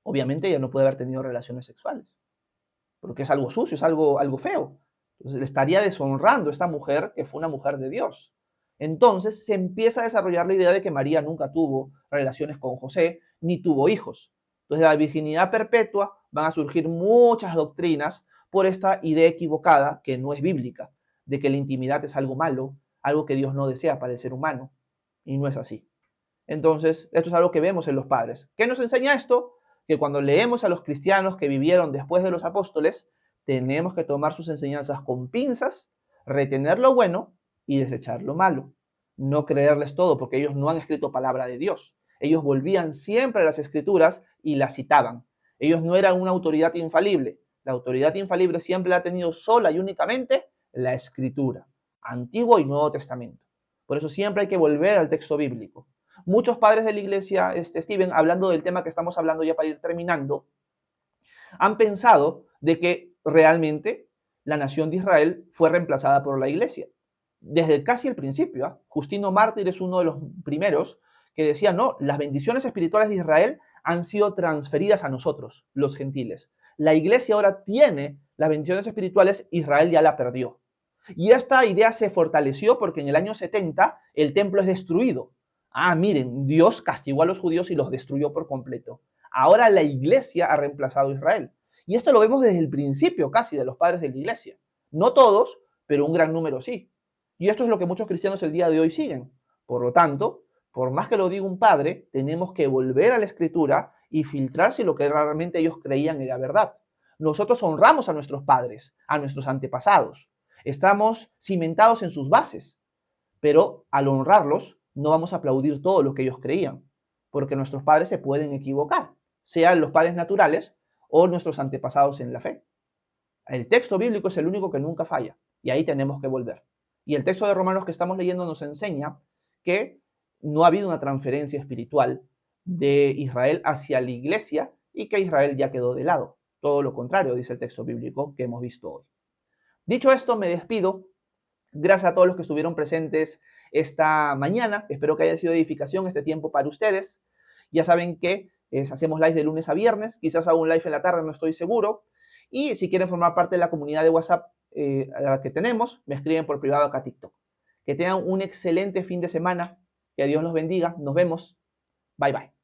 obviamente ella no puede haber tenido relaciones sexuales, porque es algo sucio, es algo feo. Entonces le estaría deshonrando a esta mujer que fue una mujer de Dios. Entonces se empieza a desarrollar la idea de que María nunca tuvo relaciones con José, ni tuvo hijos. Entonces de la virginidad perpetua van a surgir muchas doctrinas por esta idea equivocada que no es bíblica, de que la intimidad es algo malo, algo que Dios no desea para el ser humano, y no es así. Entonces, esto es algo que vemos en los padres. ¿Qué nos enseña esto? Que cuando leemos a los cristianos que vivieron después de los apóstoles, tenemos que tomar sus enseñanzas con pinzas, retener lo bueno y desechar lo malo. No creerles todo, porque ellos no han escrito palabra de Dios. Ellos volvían siempre a las escrituras y las citaban. Ellos no eran una autoridad infalible. La autoridad infalible siempre la ha tenido sola y únicamente la escritura, Antiguo y Nuevo Testamento. Por eso siempre hay que volver al texto bíblico. Muchos padres de la iglesia, Steven, hablando del tema que estamos hablando ya para ir terminando, han pensado de que realmente la nación de Israel fue reemplazada por la iglesia. Desde casi el principio, ¿eh? Justino Mártir es uno de los primeros que decía, no, las bendiciones espirituales de Israel han sido transferidas a nosotros, los gentiles. La iglesia ahora tiene las bendiciones espirituales, Israel ya la perdió. Y esta idea se fortaleció porque en el año 70 el templo es destruido. Ah, miren, Dios castigó a los judíos y los destruyó por completo. Ahora la iglesia ha reemplazado a Israel. Y esto lo vemos desde el principio casi de los padres de la iglesia. No todos, pero un gran número sí. Y esto es lo que muchos cristianos el día de hoy siguen. Por lo tanto, por más que lo diga un padre, tenemos que volver a la escritura y filtrar si lo que realmente ellos creían era verdad. Nosotros honramos a nuestros padres, a nuestros antepasados. Estamos cimentados en sus bases, pero al honrarlos no vamos a aplaudir todo lo que ellos creían, porque nuestros padres se pueden equivocar, sean los padres naturales o nuestros antepasados en la fe. El texto bíblico es el único que nunca falla, y ahí tenemos que volver. Y el texto de Romanos que estamos leyendo nos enseña que no ha habido una transferencia espiritual de Israel hacia la iglesia y que Israel ya quedó de lado. Todo lo contrario, dice el texto bíblico que hemos visto hoy. Dicho esto, me despido. Gracias a todos los que estuvieron presentes esta mañana. Espero que haya sido de edificación este tiempo para ustedes. Ya saben que hacemos live de lunes a viernes. Quizás hago un live en la tarde, no estoy seguro. Y si quieren formar parte de la comunidad de WhatsApp a la que tenemos, me escriben por privado acá a TikTok. Que tengan un excelente fin de semana. Que Dios los bendiga. Nos vemos. Bye, bye.